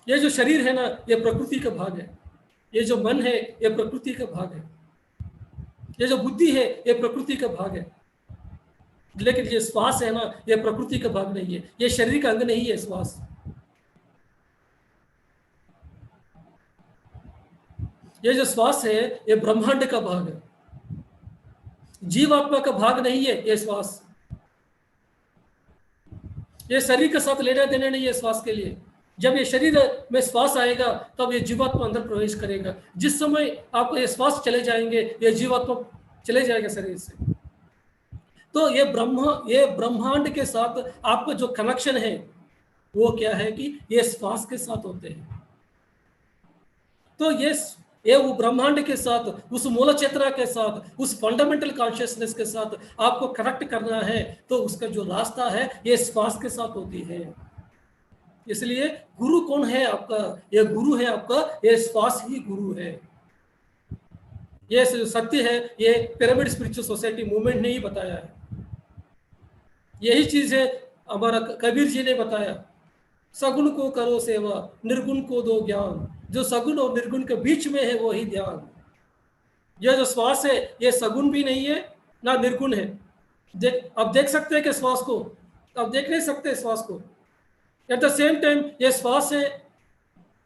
ये जो शरीर है ना, ये प्रकृति का भाग है। ये जो मन है, ये प्रकृति का भाग है। ये जो बुद्धि है, ये प्रकृति का भाग है। लेकिन ये श्वास है ना, ये प्रकृति का भाग नहीं है, ये शरीर का अंग नहीं है। श्वास ये जो श्वास है, ये ब्रह्मांड का भाग है, जीवात्मा का भाग नहीं है। ये श्वास, ये शरीर के साथ लेना देना नहीं है श्वास के लिए। जब ये शरीर में श्वास आएगा तब ये जीवात्मा अंदर प्रवेश करेगा। जिस समय आपको ये श्वास चले जाएंगे, ये जीवात्मा चले जाएगा शरीर से। तो ये ब्रह्मांड के साथ आपका जो कनेक्शन है वो क्या है कि ये श्वास के साथ होते हैं। तो ये वो ब्रह्मांड के साथ, उस मूल चेतना के साथ, उस फंडामेंटल कॉन्शियसनेस के साथ आपको कनेक्ट करना है, तो उसका जो रास्ता है ये श्वास के साथ होती है। इसलिए गुरु कौन है आपका? ये गुरु है आपका, ये श्वास ही गुरु है। ये सत्य है, ये पिरामिड स्पिरिचुअल सोसाइटी मूवमेंट ने ही बताया है। यही चीज है हमारा कबीर जी ने बताया, सगुण को करो सेवा, निर्गुण को दो ज्ञान, जो सगुण और निर्गुण के बीच में है वो ही ध्यान। यह जो श्वास है, ये सगुण भी नहीं है ना निर्गुण है। अब देख सकते हैं कि श्वास को, अब देख नहीं सकते श्वास को। एट द सेम टाइम ये श्वास है,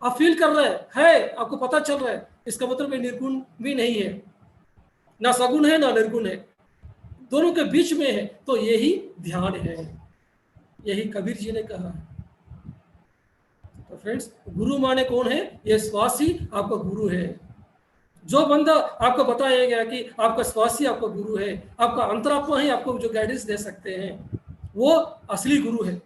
आप फील कर रहे है, आपको पता चल रहा है, इसका मतलब ये निर्गुण भी नहीं है, ना सगुण है ना निर्गुण है, दोनों के बीच में है। तो यही ध्यान है, यही कबीर जी ने कहा। तो फ्रेंड्स, गुरु माने कौन है? ये श्वास ही आपका गुरु है। जो बंदा आपको बताया गया कि आपका श्वास ही आपका गुरु है, आपका अंतरात्मा ही आपको जो गाइडेंस दे सकते हैं, वो असली गुरु है।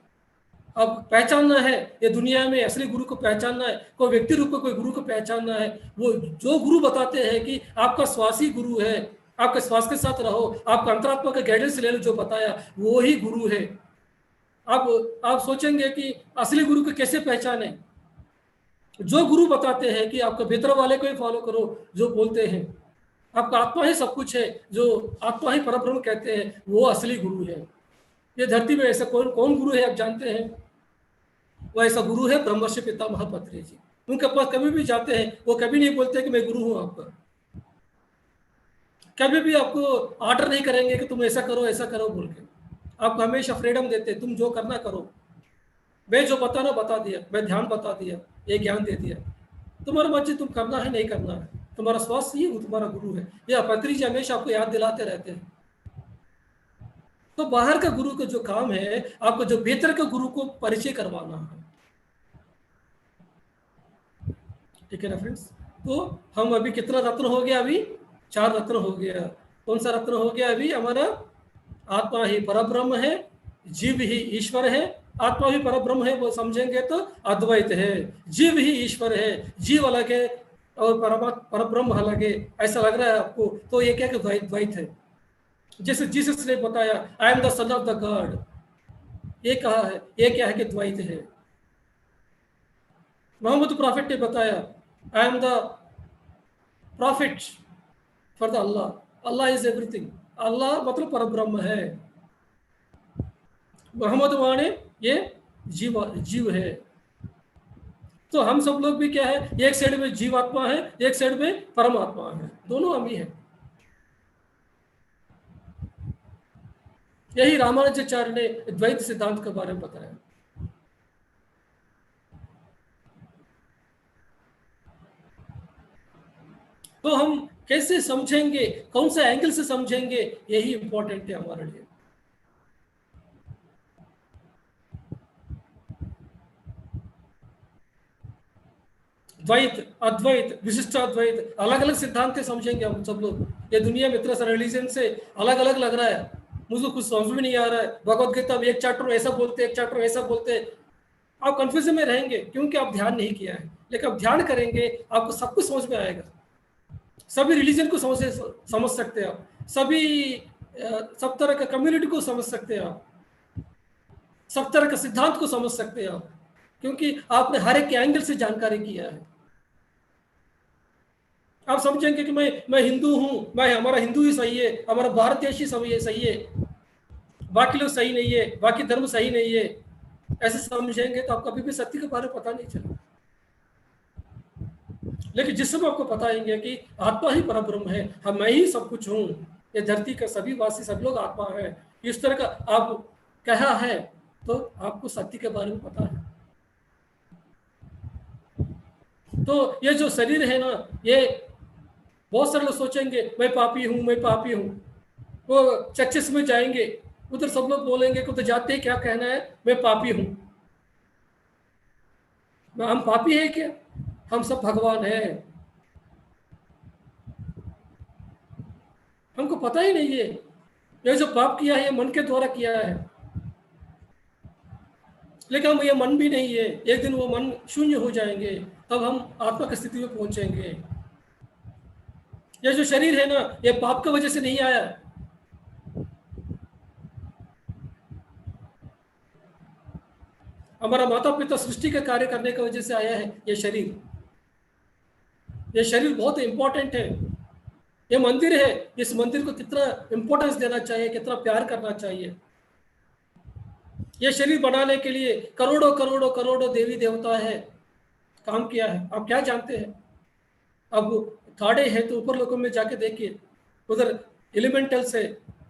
अब पहचानना है, ये दुनिया में असली गुरु को पहचानना है, कोई व्यक्ति रूप में कोई गुरु को पहचानना है, वो जो गुरु बताते हैं कि आपका श्वास ही गुरु है, आपके श्वास के साथ रहो, आपका अंतरात्मा का गाइडेंस ले लो, जो बताया वो ही गुरु है। आप सोचेंगे कि असली गुरु को कैसे पहचाने? जो गुरु बताते हैं कि आपके भीतर वाले को ही फॉलो करो, जो बोलते हैं आपका आत्मा ही सब कुछ है, जो आत्मा ही परब्रह्म कहते हैं, वो असली गुरु है। ये धरती में ऐसा कौन गुरु है आप जानते हैं? वो ऐसा गुरु है ब्रह्मर्षि पितामह पत्री जी। उनके पास कभी भी जाते हैं, वो कभी नहीं बोलते कि मैं गुरु हूं आपका। कभी भी आपको ऑर्डर नहीं करेंगे कि तुम ऐसा करो बोल के। आपको हमेशा फ्रीडम देते हैं, तुम जो करना करो। मैं जो बताना बता दिया, मैं ध्यान बता दिया, ये ज्ञान दे दिया, तुम्हारा मर्जी, तुम करना है नहीं करना है, तुम्हारा श्वास ही तुम्हारा गुरु है। यह पत्री जी हमेशा आपको याद दिलाते रहते हैं। तो बाहर का गुरु का जो काम है, आपको जो भीतर का गुरु को परिचय करवाना है। ठीक है ना फ्रेंड्स? तो हम अभी कितना रत्न हो गया? अभी 4 रत्न हो गया। कौन सा रत्न हो गया अभी हमारा? आत्मा ही परब्रह्म है, जीव ही ईश्वर है। आत्मा ही परब्रह्म है, वो समझेंगे तो अद्वैत है। जीव ही ईश्वर है, जीव अलग है और परब्रह्म अलग है। ऐसा लग रहा है आपको? तो ये क्या द्वैत है। जैसे जीसस ने बताया, I am the son of the God, ये कहा है, ये क्या है कि द्वैत है। मोहम्मद प्रॉफिट ने बताया, I am the prophet for the Allah, Allah is everything, Allah मतलब परब्रह्म है। मोहम्मद माने ये जीव है। तो हम सब लोग भी क्या है, एक साइड में जीवात्मा है, एक साइड में परमात्मा है, दोनों हम ही हैं। यही रामानुजाचार्य ने द्वैत सिद्धांत के बारे में बताया। तो हम कैसे समझेंगे, कौन सा एंगल से समझेंगे, यही इंपॉर्टेंट है हमारे लिए। द्वैत, अद्वैत, विशिष्टाद्वैत, अलग अलग सिद्धांत समझेंगे हम सब लोग। ये दुनिया में इतना सा रिलीजन से अलग अलग लग रहा है, मुझे कुछ समझ में नहीं आ रहा है। भगवत गीता में एक चैप्टर ऐसा बोलते, एक चैप्टर ऐसा बोलते, आप कंफ्यूजन में रहेंगे क्योंकि आप ध्यान नहीं किया है। लेकिन आप ध्यान करेंगे, आपको सब कुछ समझ में आएगा। सभी रिलीजन को समझ सकते हैं आप, सभी सब तरह का कम्युनिटी को समझ सकते हैं आप, सब तरह का सिद्धांत को समझ सकते हैं आप, क्योंकि आपने हर एक एंगल से जानकारी किया है। आप समझेंगे कि मैं हिंदू हूं, मैं हमारा हिंदू ही सही है, हमारा भारत देश ही सही है, बाकी लोग सही नहीं है, बाकी धर्म सही नहीं है, ऐसे समझेंगे तो आप कभी भी सत्य के बारे में पता नहीं चलेगा। लेकिन जिस समय आपको बताएंगे कि आत्मा ही परब्रह्म है, हम मैं ही सब कुछ हूँ, ये धरती का सभी वासी सब लोग आत्मा है, इस तरह का आप कहा है, तो आपको सत्य के बारे में पता है। तो ये जो शरीर है ना, ये बहुत सारे लोग सोचेंगे मैं पापी हूँ, मैं पापी हूँ। वो चर्चेस में जाएंगे, उधर सब लोग बोलेंगे कि उधर जाते हैं क्या कहना है, मैं पापी हूँ। हम पापी है क्या? हम सब भगवान है, हमको पता ही नहीं है। ये जो पाप किया है ये मन के द्वारा किया है, लेकिन हम ये मन भी नहीं है, एक दिन वो मन शून्य हो जाएंगे, तब हम आत्मा की स्थिति में पहुंचेंगे। ये जो शरीर है ना, ये पाप की वजह से नहीं आया, हमारा माता पिता सृष्टि का कार्य करने की वजह से आया है ये शरीर। ये शरीर बहुत इंपॉर्टेंट है, ये मंदिर है, इस मंदिर को कितना इंपॉर्टेंस देना चाहिए, कितना प्यार करना चाहिए। ये शरीर बनाने के लिए करोड़ों करोड़ों करोड़ों देवी देवता है काम किया है। आप क्या जानते हैं? अब थाड़े है तो ऊपर लोगों में जाके देखिए, उधर एलिमेंटल से,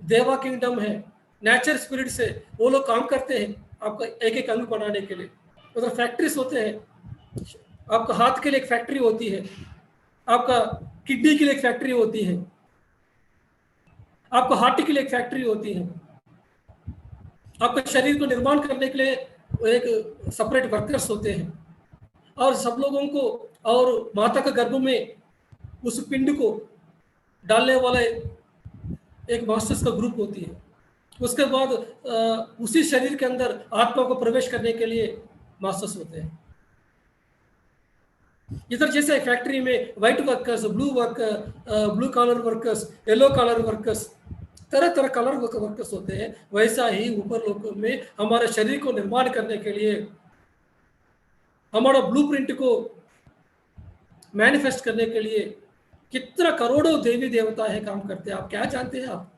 देवा किंगडम है, नेचर स्पिरिट से वो लोग काम करते हैं आपका एक एक अंग बनाने के लिए। उधर फैक्ट्रीज होते हैं, आपका हाथ के लिए एक फैक्ट्री होती है, आपका किडनी के लिए एक फैक्ट्री होती है, आपका हार्ट के लिए एक फैक्ट्री होती है, आपके शरीर को निर्माण करने के लिए एक सेपरेट वर्कर्स होते हैं, और सब लोगों को, और माता के गर्भ में उस पिंड को डालने वाला एक मास्टर्स का ग्रुप होती है। उसके बाद उसी शरीर के अंदर आत्मा को प्रवेश करने के लिए मास्टर्स होते हैं। इधर जैसे फैक्ट्री में white workers, blue colour workers, yellow colour workers, तरह तरह कलर वर्कर्स होते हैं, वैसा ही ऊपर लोगों में हमारे शरीर को निर्माण करने के लिए, हमारा ब्लूप्रिंट को मैनिफेस्ट करने के लिए कितना करोड़ों देवी देवता है काम करते हैं। आप क्या जानते हैं? आप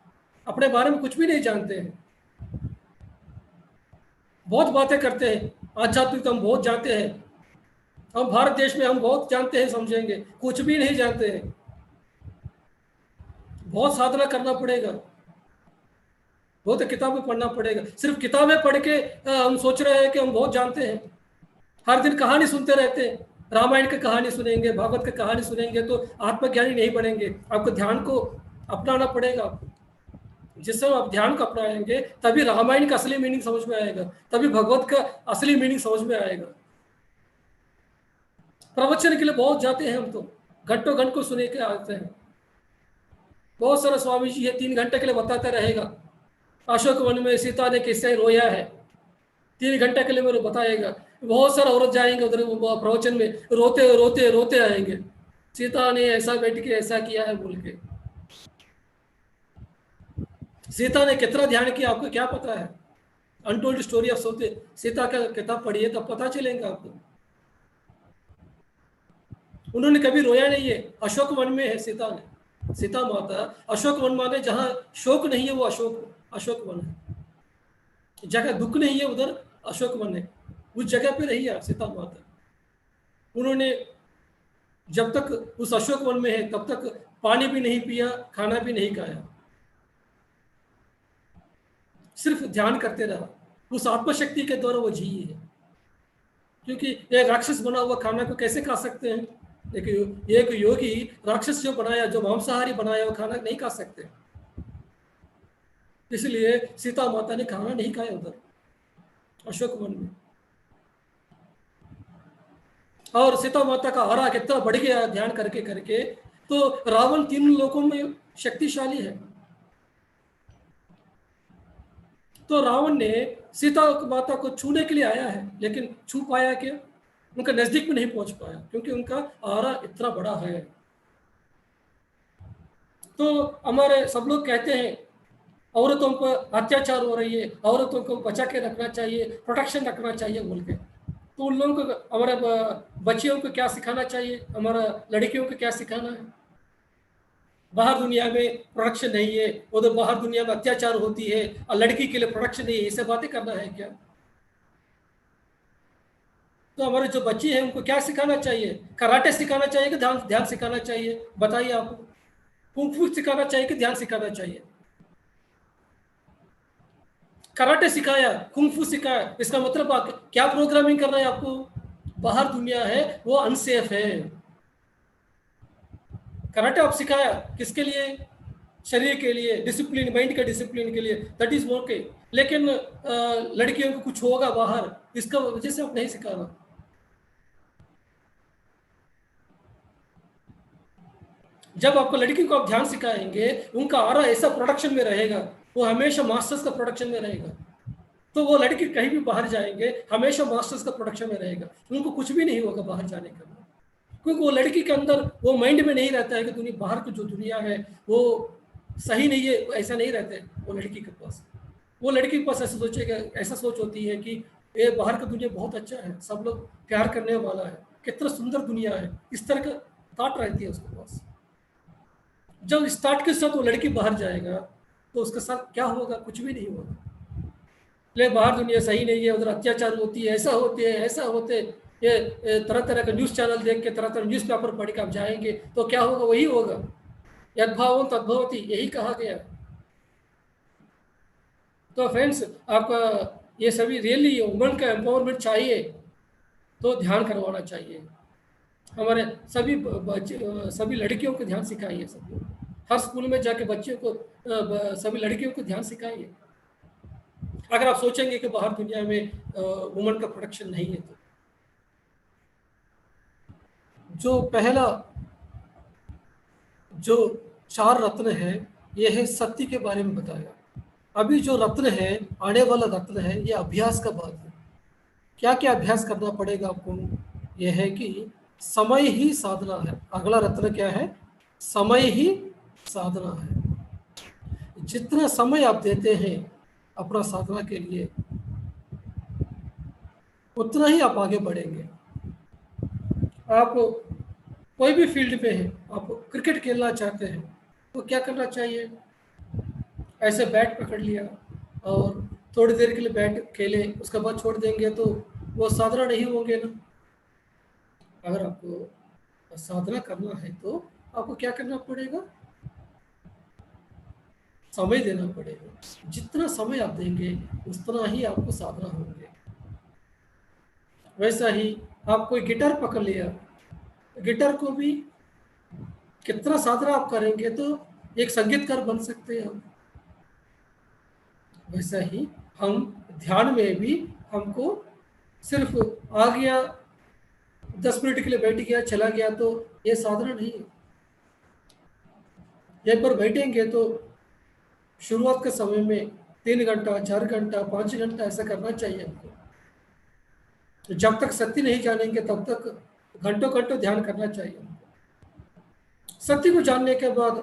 अपने बारे में कुछ भी नहीं जानते हैं, बहुत बातें करते हैं, आध्यात्मिक हम बहुत जानते हैं, हम भारत देश में हम बहुत जानते हैं, समझेंगे कुछ भी नहीं जानते हैं। बहुत साधना करना पड़ेगा, बहुत किताबें पढ़ना पड़ेगा। सिर्फ किताबें पढ़ के हम सोच रहे हैं कि हम बहुत जानते हैं। हर दिन कहानी सुनते रहते हैं, रामायण की कहानी सुनेंगे, भागवत की कहानी सुनेंगे तो आत्मज्ञानी नहीं बनेंगे। आपको ध्यान को अपनाना पड़ेगा। जिस समय आप ध्यान को अपनाएंगे तभी रामायण का असली मीनिंग समझ में आएगा, तभी भगवत का असली मीनिंग समझ में आएगा। प्रवचन के लिए बहुत जाते हैं हम, तो घंटों घंटों सुने के आते हैं। बहुत सारा स्वामी जी है 3 घंटे के लिए बताते रहेगा, अशोक वन में सीता ने किससे रोया है, 3 घंटे के लिए मेरे बताएगा। बहुत सारा औरत जाएंगे उधर प्रवचन में, रोते रोते रोते आएंगे, सीता ने ऐसा बैठ के ऐसा किया है बोल के। सीता ने कितना ध्यान किया आपको क्या पता है? अनटोल्ड स्टोरी ऑफ सीता का किताब पढ़िए तब पता चलेगा आपको। उन्होंने कभी रोया नहीं है। अशोक वन में है सीता ने, सीता माता। अशोक वन माने जहां शोक नहीं है वो अशोक वन है। जगह दुख नहीं है उधर अशोक वन है, उस जगह पे रही है सीता माता। उन्होंने जब तक उस अशोक वन में है तब तक पानी भी नहीं पिया, खाना भी नहीं खाया, सिर्फ ध्यान करते रहा। उस आत्मशक्ति के द्वारा वो जी है। क्योंकि एक राक्षस बना हुआ खाना को कैसे खा सकते हैं? एक योगी राक्षस जो बनाया, जो मांसाहारी बनाया, वो खाना नहीं खा सकते। इसलिए सीता माता ने खाना नहीं खाया उधर अशोक वन में। और सीता माता का आरा कितना बढ़ गया ध्यान करके करके। तो रावण 3 लोकों में शक्तिशाली है। तो रावण ने सीता माता को छूने के लिए आया है, लेकिन छू पाया क्या? उनका नजदीक में नहीं पहुंच पाया, क्योंकि उनका आरा इतना बड़ा है। तो हमारे सब लोग कहते हैं औरतों पर अत्याचार हो रही है, औरतों को बचा के रखना चाहिए, प्रोटेक्शन रखना चाहिए बोल के। तो उन लोगों को, हमारे बच्चियों को क्या सिखाना चाहिए, हमारा लड़कियों को क्या सिखाना है? बाहर दुनिया में प्रोटेक्शन नहीं है, उधर बाहर दुनिया में अत्याचार होती है और लड़की के लिए प्रोटेक्शन नहीं है, इसे बातें करना है क्या? तो हमारे जो बच्ची हैं उनको क्या सिखाना चाहिए? कराटे सिखाना चाहिए कि ध्यान ध्यान सिखाना चाहिए? बताइए आप। कुंग फू सिखाना चाहिए कि ध्यान सिखाना चाहिए? कराटे सिखाया, कुंग फू सिखाया, इसका मतलब आप क्या प्रोग्रामिंग कर रहे हैं? आपको बाहर दुनिया है वो अनसेफ है। कराटे आप सिखाया किसके लिए? शरीर के लिए, डिसिप्लिन, माइंड के डिसिप्लिन के लिए, दैट इज ओके। लेकिन लड़कियों को कुछ होगा बाहर, इसका वजह से आप नहीं सिखाना। जब आपको लड़की को आप ध्यान सिखाएंगे, उनका आरा ऐसा प्रोडक्शन में रहेगा, वो हमेशा मास्टर्स का प्रोडक्शन में रहेगा। तो वो लड़की कहीं भी बाहर जाएंगे हमेशा मास्टर्स का प्रोडक्शन में रहेगा, उनको कुछ भी नहीं होगा बाहर जाने का। क्योंकि वो लड़की के अंदर वो माइंड में नहीं रहता है कि दुनिया, बाहर की जो दुनिया है वो सही नहीं है, ऐसा नहीं रहता है वो लड़की के पास। वो लड़की के पास ऐसा सोचेगा, ऐसा सोच होती है कि ये बाहर का दुनिया बहुत अच्छा है, सब लोग प्यार करने वाला है, कितना सुंदर दुनिया है, इस तरह का थॉट रहती है उसके पास। जब स्टार्ट के साथ वो लड़की बाहर जाएगा तो उसके साथ क्या होगा? कुछ भी नहीं होगा। ले बाहर दुनिया सही नहीं है, उधर अत्याचार होती है, ऐसा होते हैं, ऐसा होते, ये तरह तरह का न्यूज़ चैनल देख के, तरह तरह न्यूज़ पेपर पढ़ के आप जाएंगे तो क्या होगा? वही होगा। यद्भावं तद्भवति, यही कहा गया। तो फ्रेंड्स, आपका ये सभी रियली वुमेन का एम्पावरमेंट चाहिए तो ध्यान करवाना चाहिए। हमारे सभी बच्चे, सभी लड़कियों को ध्यान सिखाइए। सब लोग हर स्कूल में जाके बच्चियों को, सभी लड़कियों को ध्यान सिखाइए। अगर आप सोचेंगे कि बाहर दुनिया में वुमेन का प्रोटेक्शन नहीं है तो। जो पहला जो 4 रत्न है, ये है सत्य के बारे में बताया। अभी जो रत्न है, आने वाला रत्न है, ये अभ्यास का बात है। क्या क्या अभ्यास करना पड़ेगा आपको? यह है कि समय ही साधना है। अगला रत्न क्या है? समय ही साधना है। जितना समय आप देते हैं अपना साधना के लिए, उतना ही आप आगे बढ़ेंगे। आप कोई भी फील्ड में है, आप क्रिकेट खेलना चाहते हैं तो क्या करना चाहिए? ऐसे बैट पकड़ लिया और थोड़ी देर के लिए बैट खेले, उसके बाद छोड़ देंगे तो वो साधना नहीं होंगे ना। अगर आपको साधना करना है तो आपको क्या करना पड़ेगा? समय देना पड़ेगा। जितना समय आप देंगे उतना ही आपको साधना होंगे। वैसा ही आप कोई गिटार पकड़ लिया, गिटार को भी कितना साधना आप करेंगे तो एक संगीतकार बन सकते हैं हम। वैसा ही हम ध्यान में भी, हमको सिर्फ आ गया 10 मिनट के लिए बैठ गया चला गया तो ये साधना नहीं है। एक बार बैठेंगे तो शुरुआत के समय में 3 घंटा, 4 घंटा, 5 घंटा ऐसा करना चाहिए हमको। तो जब तक सत्य नहीं जानेंगे तब तक घंटों घंटों ध्यान करना चाहिए हमको। सत्य को जानने के बाद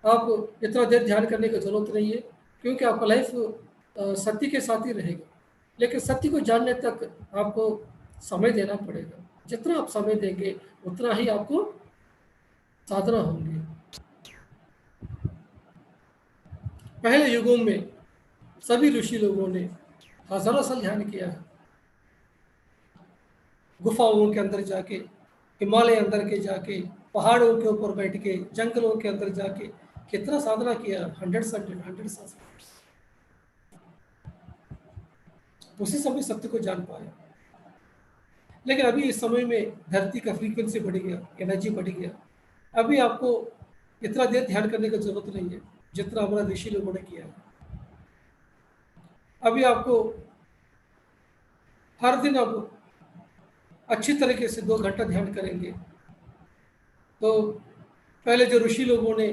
आप इतना देर ध्यान करने की जरूरत नहीं है, क्योंकि आपका लाइफ सत्य के साथ ही रहेगा। लेकिन सत्य को जानने तक आपको समय देना पड़ेगा। जितना आप समय देंगे उतना ही आपको साधना होंगी। पहले युगों में सभी ऋषि लोगों ने हजारों साल ध्यान किया है, गुफाओं के अंदर जाके हिमालय अंदर के जाके, पहाड़ों के ऊपर बैठ के, जंगलों के अंदर जाके कितना साधना किया, हंड्रेड्स उसी समय सत्य को जान पाया। लेकिन अभी इस समय में धरती का फ्रीक्वेंसी बढ़ गया, एनर्जी बढ़ गया। अभी आपको इतना देर ध्यान करने की जरूरत नहीं है जितना हमारा ऋषि लोगों ने किया है। अभी आपको हर दिन आप अच्छी तरीके से 2 घंटा ध्यान करेंगे तो पहले जो ऋषि लोगों ने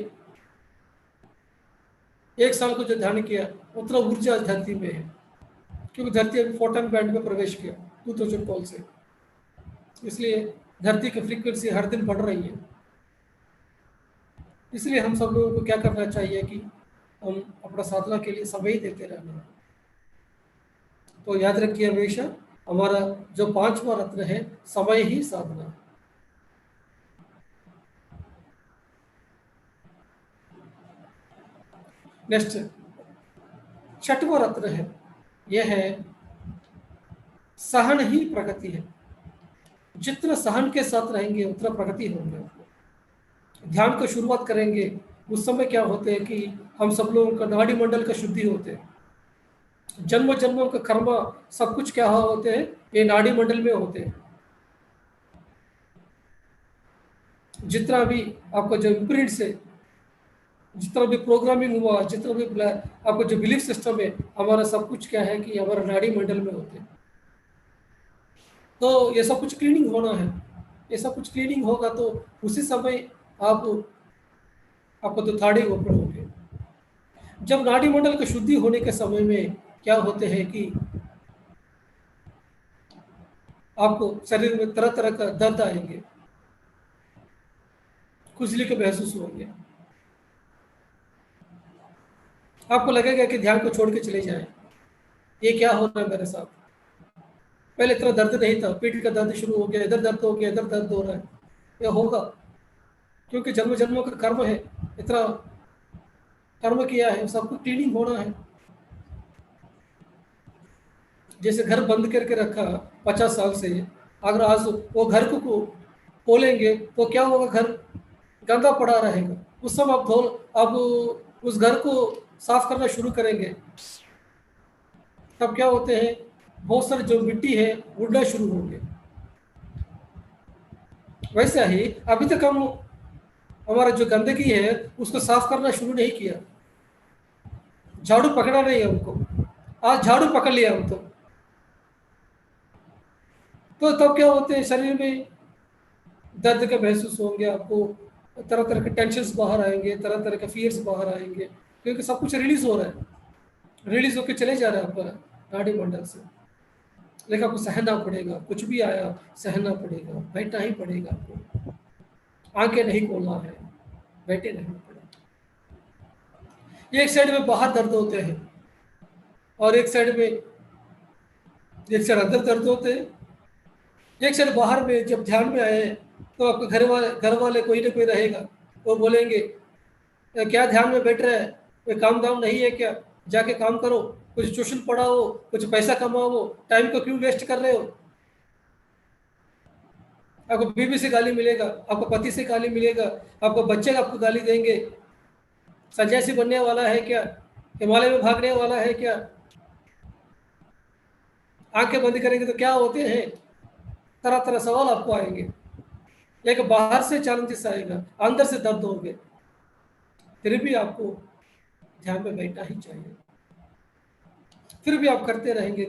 1 साल को जो ध्यान किया उतना ऊर्जा धरती में है, क्योंकि धरती अभी फोटन बैंड में प्रवेश किया 2012 से, इसलिए धरती की फ्रीक्वेंसी हर दिन बढ़ रही है। इसलिए हम सब लोगों को क्या करना चाहिए कि हम अपना साधना के लिए समय ही देते रहना है। तो याद रखिए हमेशा हमारा जो 5वां रत्न है, समय ही साधना। नेक्स्ट 6वां रत्न है, यह है सहन ही प्रगति है। जितना सहन के साथ रहेंगे उतना प्रगति होंगे। आपको ध्यान को शुरुआत करेंगे उस समय क्या होते हैं कि हम सब लोगों का नाड़ी मंडल का शुद्धि होते हैं, जन्म जन्मों का कर्म सब कुछ क्या होते हैं, ये नाड़ी मंडल में होते हैं। जितना भी आपका जो इम्प्रिंट से, जितना भी प्रोग्रामिंग हुआ, जितना भी आपका जो बिलीफ सिस्टम है, हमारा सब कुछ क्या है कि हमारा नाड़ी मंडल में होते हैं। तो ये सब कुछ क्लीनिंग होना है। ये सब कुछ क्लीनिंग होगा तो उसी समय आपको तो थाड़ी ओपन होंगे। जब नाड़ी मंडल की शुद्धि होने के समय में क्या होते हैं कि आपको शरीर में तरह तरह का दर्द आएंगे, खुजली के महसूस होंगे, आपको लगेगा कि ध्यान को छोड़ के चले जाए, ये क्या हो रहा है मेरे साथ। पहले इतना दर्द नहीं था, पीठ का दर्द शुरू हो गया, इधर दर्द हो गया, इधर दर्द हो रहा है। यह होगा क्योंकि जन्म जन्मों का कर्म है, इतना कर्म किया है, सबको क्लीनिंग होना है। जैसे घर बंद करके रखा 50 साल से, अगर आज वो घर को खोलेंगे तो क्या होगा, घर गंदा पड़ा रहेगा। उस समय आप उस घर को साफ करना शुरू करेंगे, तब क्या होते हैं, बहुत सारी जो मिट्टी है उड़ना शुरू होंगे। वैसा ही अभी तक हम हमारा जो गंदगी है उसको साफ करना शुरू नहीं किया, झाड़ू पकड़ा नहीं है हमको। आज झाड़ू पकड़ लिया हम तो तब क्या होते हैं, शरीर में दर्द का महसूस होंगे, आपको तरह तरह के टेंशन बाहर आएंगे, तरह तरह के फियर्स बाहर आएंगे, क्योंकि सब कुछ रिलीज हो रहा है, रिलीज होकर चले जा रहा है आपका नाड़ी मंडल से। लेकिन आपको सहना पड़ेगा, कुछ भी आया सहना पड़ेगा, बैठना ही पड़ेगा आपको, आंखें नहीं खोलना है, बैठे रहना पड़ेगा। एक साइड में बाहर दर्द होते हैं और एक साइड अंदर दर्द होते हैं। एक साइड बाहर में जब ध्यान में आए तो आपके घर वाले कोई ना कोई रहेगा, वो बोलेंगे क्या ध्यान में बैठ रहे हैं, कोई काम दाम नहीं है क्या, जाके काम करो, कुछ ट्यूशन पढ़ाओ, कुछ पैसा कमाओ, टाइम को क्यों वेस्ट कर रहे हो। आपको बीवी से गाली मिलेगा, आपको पति से गाली मिलेगा, आपको बच्चे आपको गाली देंगे, सन्यासी बनने वाला है क्या, हिमालय में भागने वाला है क्या। आंखें बंद करेंगे तो क्या होते हैं, तरह तरह सवाल आपको आएंगे। एक बाहर से चैलेंजेस आएगा, अंदर से दर्द होंगे, फिर भी आपको ध्यान में बैठना ही चाहिए। फिर भी आप करते रहेंगे।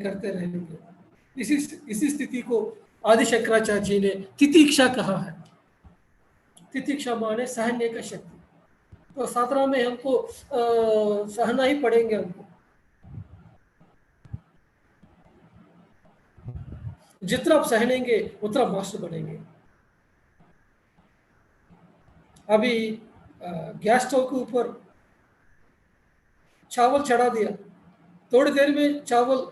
इसी स्थिति को आदि शंकराचार्य जी ने तितिक्षा कहा है। तितिक्षा माने सहने का शक्ति। तो साधना में हमको सहना ही पड़ेंगे हमको। जितना आप सहनेंगे उतना मास्टर बनेंगे। अभी गैस स्टोव के ऊपर चावल चढ़ा दिया, थोड़ी देर में चावल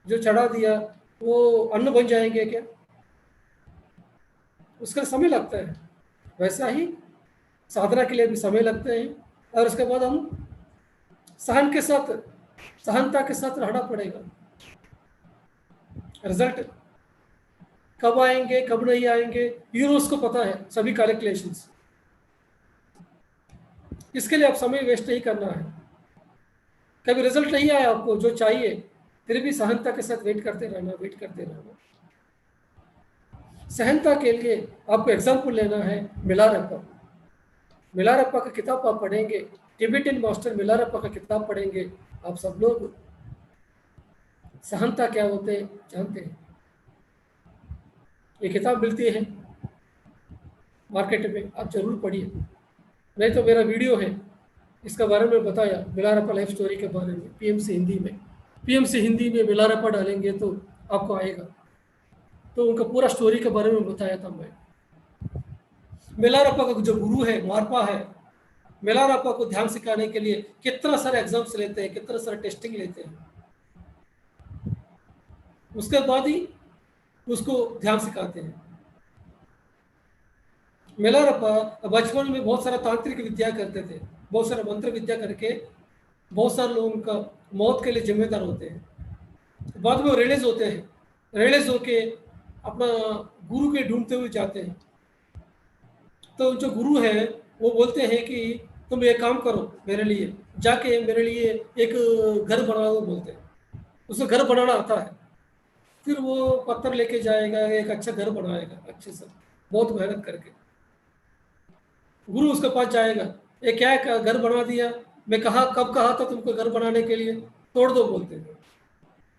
जो चढ़ा दिया वो अन्न बन जाएंगे क्या, उसका समय लगता है। वैसा ही साधना के लिए भी समय लगते हैं, और उसके बाद हम सहनता के साथ रहना पड़ेगा। रिजल्ट कब आएंगे कब नहीं आएंगे, यूरोस को पता है सभी कैलकुलेशंस। इसके लिए आप समय वेस्ट नहीं करना है। कभी रिजल्ट नहीं आया आपको जो चाहिए, फिर भी सहनता के साथ वेट करते रहना, वेट करते रहना। सहनता के लिए आपको एग्जाम्पल लेना है मिलारप्पा। मिलारप्पा का किताब आप पढ़ेंगे, टिबेटियन मास्टर मिलारप्पा का किताब पढ़ेंगे, आप सब लोग सहनता क्या होते हैं जानते हैं। ये किताब मिलती है मार्केट में, आप जरूर पढ़िए। नहीं तो मेरा वीडियो है, इसका बारे में बताया मिलारप्पा लाइफ स्टोरी के बारे में, पीएमसी हिंदी में। पीएमसी हिंदी में मिलारप्पा डालेंगे तो आपको आएगा, तो उनका पूरा स्टोरी के बारे में बताया था मैं। मिलारप्पा का जो गुरु है मारपा है, मिलारप्पा को ध्यान सिखाने के लिए कितना सारे एग्जाम्स लेते हैं, कितना सारा टेस्टिंग लेते हैं, उसके बाद ही उसको ध्यान सिखाते हैं। मिलारप्पा बचपन में बहुत सारा तांत्रिक विद्या करते थे, बहुत सारा मंत्र विद्या करके बहुत सारे लोगों का मौत के लिए जिम्मेदार होते हैं। बाद में वो रिलीज होते हैं, रिलीज होके अपना गुरु के ढूंढते हुए जाते हैं। तो जो गुरु है वो बोलते हैं कि तुम एक काम करो, मेरे लिए जाके मेरे लिए एक घर बनाओ बोलते हैं। उसको घर बनाना आता है, फिर वो पत्थर लेके जाएगा, एक अच्छा घर बनाएगा अच्छे से, बहुत मेहनत करके। गुरु उसके पास जाएगा, ये क्या घर बना दिया, मैं कब कहा था तुमको घर बनाने के लिए, तोड़ दो बोलते थे,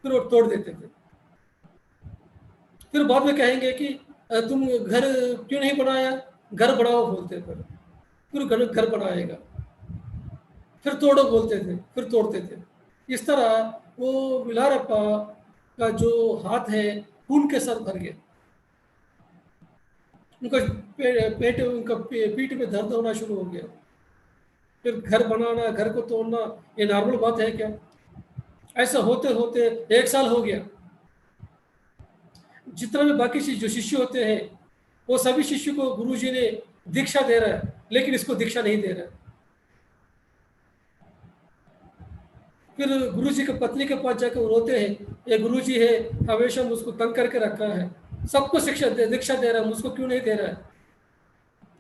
फिर वो तोड़ देते थे। फिर बाद में कहेंगे कि तुम घर क्यों नहीं बनाया, घर बनाओ बोलते थे, फिर घर बनाएगा, फिर तोड़ो बोलते थे, फिर तोड़ते थे। इस तरह वो मिलारप्पा का जो हाथ है खून के साथ भर गया। उनका पेट उनका पीठ में दर्द होना शुरू हो गया। फिर घर बनाना, घर को तोड़ना, ये नॉर्मल बात है क्या? ऐसा होते होते 1 साल हो गया। जितना भी बाकी जो शिष्य होते हैं वो सभी शिष्य को गुरुजी ने दीक्षा दे रहा है, लेकिन इसको दीक्षा नहीं दे रहा है। फिर गुरुजी के पत्नी के पास जाकर वो रोते हैं, ये गुरुजी है हमेशा मुझको तंग करके रखा है, सबको दीक्षा दे रहा है, मुझको क्यों नहीं दे रहा है।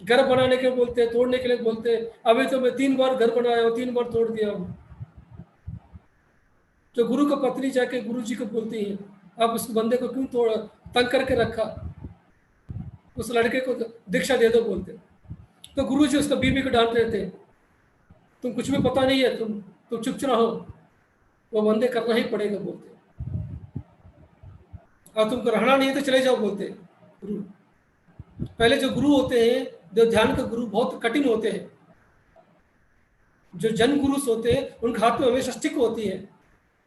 घर बनाने के बोलते हैं, तोड़ने के लिए बोलते हैं, अभी तो मैं 3 बार घर बनाया हूँ, 3 बार तोड़ दिया हूँ। जो गुरु का पत्नी जाके गुरु जी को बोलती है, आप उस बंदे को क्यों तोड़ तंग करके रखा, उस लड़के को दीक्षा दे दो बोलते। तो गुरु जी उसका बीवी को डांट रहे थे, तुम कुछ भी पता नहीं है, तुम चुप रहो, वो बंदे करना ही पड़ेगा बोलते, और तुमको रहना नहीं है तो चले जाओ बोलते गुरु। पहले जो गुरु होते हैं, जो ध्यान के गुरु बहुत कठिन होते हैं। जो जन गुरुस होते हैं उनके हाथ में हमेशा स्टिक होती है,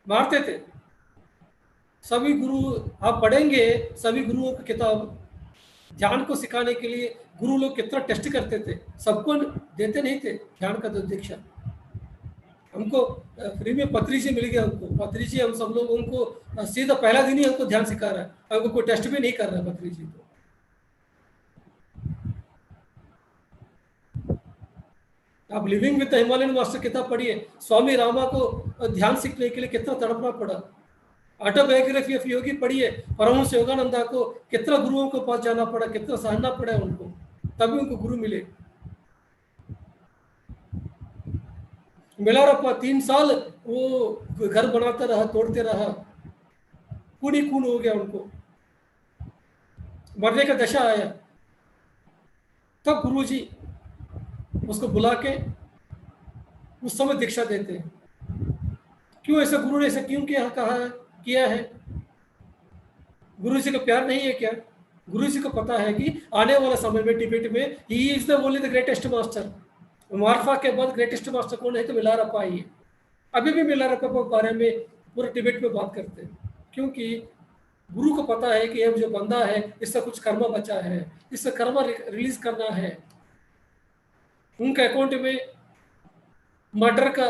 मारते थे। सभी गुरु आप पढ़ेंगे, सभी गुरुओं की किताब ध्यान को सिखाने के लिए गुरु लोग कितना टेस्ट करते थे, सबको देते नहीं थे ध्यान का दीक्षा। हमको फ्री में पत्री जी मिल गया, हमको पत्री जी, हम सब लोग उनको सीधा पहला दिन ही हमको ध्यान सिखा रहा है, हमको कोई टेस्ट भी नहीं कर रहा है पत्री जी को। आप living with the Himalayan master किताब पढ़िए, स्वामी रामा को ध्यान सीखने के लिए कितना तड़पना पड़ा। ऑटोबायोग्राफी ऑफ योगी पढ़िए, परमहंस योगानंदा को कितना गुरुओं के पास जाना पड़ा, कितना सहना पड़ा उनको, तभी उनको गुरु मिले। मिलारप्पा 3 साल वो घर बनाता रहा, तोड़ते रहा, खून ही खून हो गया उनको, मरने का दशा आया। तब गुरुजी उसको बुला के उस समय दीक्षा देते हैं। क्यों ऐसा, गुरु ने ऐसा क्यों किया है? गुरु जी का प्यार नहीं है क्या? गुरु जी को पता है कि आने वाला समय में तिब्बत में ही is the only the greatest master. Marpa के बाद ग्रेटेस्ट मास्टर कौन है? तो मिलारप्पा ही है। अभी भी मिलारप्पा के बारे में पूरे तिब्बत में बात करते हैं, क्योंकि गुरु को पता है कि यह जो बंदा है इसका कुछ कर्मा बचा है, इसका कर्मा रिलीज करना है। उनके अकाउंट में मर्डर का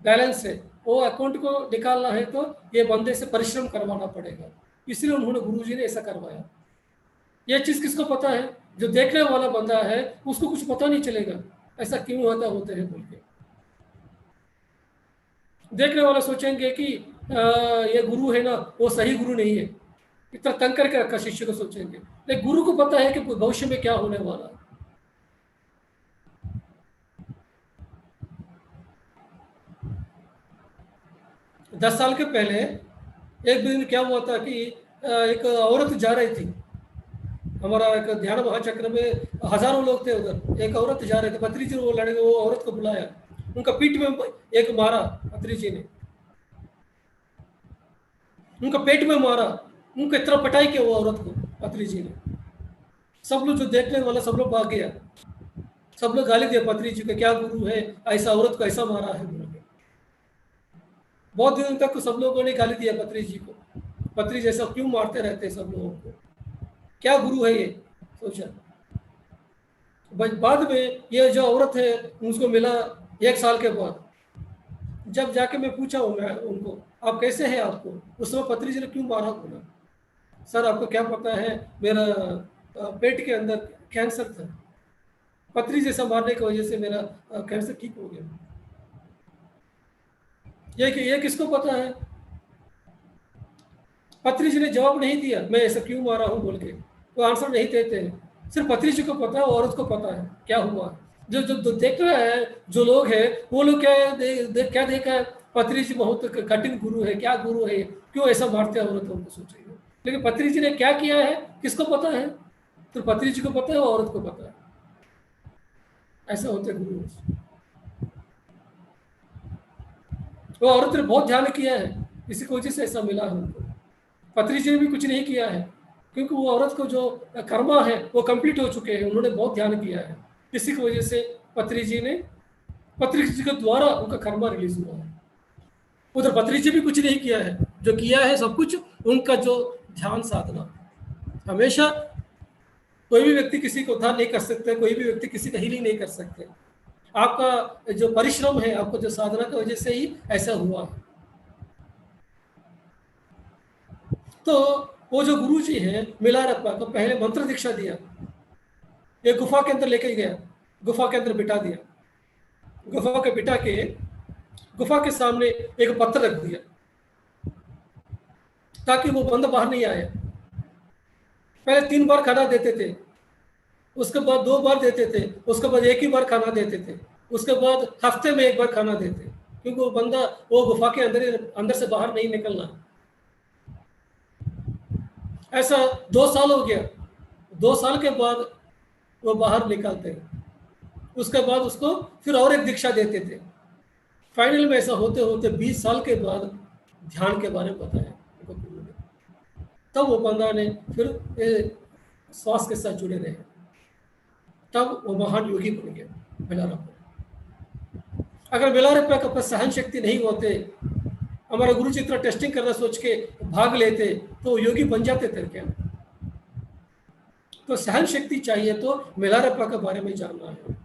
बैलेंस है, वो अकाउंट को निकालना है तो ये बंदे से परिश्रम करवाना पड़ेगा, इसलिए उन्होंने गुरुजी ने ऐसा करवाया। यह चीज़ किसको पता है? जो देखने वाला बंदा है उसको कुछ पता नहीं चलेगा ऐसा क्यों होते हैं बोल के। देखने वाले सोचेंगे कि ये गुरु है ना, वो सही गुरु नहीं है, इतना तंग करके रखा शिष्य को सोचेंगे, लेकिन गुरु को पता है कि भविष्य में क्या होने वाला है। दस साल के पहले एक दिन क्या हुआ था कि एक औरत जा रही थी, हमारा एक ध्यान महाचक्र में हजारों लोग थे उधर, एक औरत जा रहे थे, पत्री जी ने वो लड़के वो औरत को बुलाया, उनका पीठ में एक मारा पत्री जी ने, उनका पेट में मारा, उनका इतना पटाई किया वो औरत को पत्री जी ने। सब लोग जो देखने वाला सब लोग भाग गया, सब लोग गाली दिया पत्री जी को, क्या गुरु है ऐसा औरत को ऐसा मारा है बोल के। बहुत दिनों तक सब लोगों ने गाली दिया पत्री जी को, पत्री जैसा क्यों मारते रहते हैं सब लोगों को, क्या गुरु है ये, सोचा। बाद में ये जो औरत है उसको मिला 1 साल के बाद, जब जाके मैं पूछा मैं उनको, आप कैसे हैं आपको, उस समय पत्री जी ने क्यों मारा, बोला सर आपको क्या पता है मेरा पेट के अंदर कैंसर था, पत्री जैसा मारने की वजह से मेरा कैंसर ठीक हो गया। ये किसको पता है? पत्री जी ने जवाब नहीं दिया मैं ऐसा क्यों मारा हूं बोल के, वो आंसर नहीं देते हैं। सिर्फ पत्री जी को पता है, औरत को पता है क्या हुआ। जो जो देख रहा है जो लोग है वो लोग क्या देखा है, पत्री जी बहुत कठिन गुरु है, क्या गुरु है, क्यों ऐसा मारते हैं औरतों को, सोचेंगे। लेकिन पत्री जी ने क्या किया है किसको पता है, तो पत्री जी को पता है, औरत को पता है। ऐसा होते गुरु। वो औरत ने बहुत ध्यान किया है, इसी की वजह से ऐसा मिला है उनको। पत्री जी ने भी कुछ नहीं किया है, क्योंकि वो औरत को जो कर्मा है वो कंप्लीट हो चुके हैं, उन्होंने बहुत ध्यान किया है, इसी की वजह से पत्री जी के द्वारा उनका कर्मा रिलीज हुआ है। उधर पत्री जी भी कुछ नहीं किया है, जो किया है सब कुछ उनका जो ध्यान साधना। हमेशा कोई भी व्यक्ति किसी को उद्धार नहीं कर सकते, कोई भी व्यक्ति किसी का हीलिंग नहीं कर सकते। आपका जो परिश्रम है, आपको जो साधना की वजह से ही ऐसा हुआ है। तो वो जो गुरु जी है मिलारप्पा को पहले मंत्र दीक्षा दिया, ये गुफा के अंदर लेके गया, गुफा के अंदर बिठा दिया, गुफा के बिठा के गुफा के सामने एक पत्थर रख दिया ताकि वो बंदा बाहर नहीं आए। पहले 3 बार खाना देते थे, उसके बाद 2 बार देते थे, उसके बाद 1 ही बार खाना देते थे, उसके बाद हफ्ते में 1 बार खाना देते, क्योंकि वो बंदा वो गुफा के अंदर से बाहर नहीं निकलना। ऐसा 2 साल हो गया, 2 साल के बाद वो बाहर निकलते हैं, उसके बाद उसको फिर और एक दीक्षा देते थे। फाइनल में ऐसा होते होते 20 साल के बाद ध्यान के बारे में बताया, तब वो बंदा ने फिर श्वास के साथ जुड़े रहे, तब वो महान योगी बन गया मिलारप्पा। अगर मिलारप्पा के पास सहन शक्ति नहीं होते, हमारा गुरु जी इतना टेस्टिंग करना सोच के भाग लेते तो योगी बन जाते थे क्या? तो सहन शक्ति चाहिए, तो मिलारप्पा के बारे में जानना है।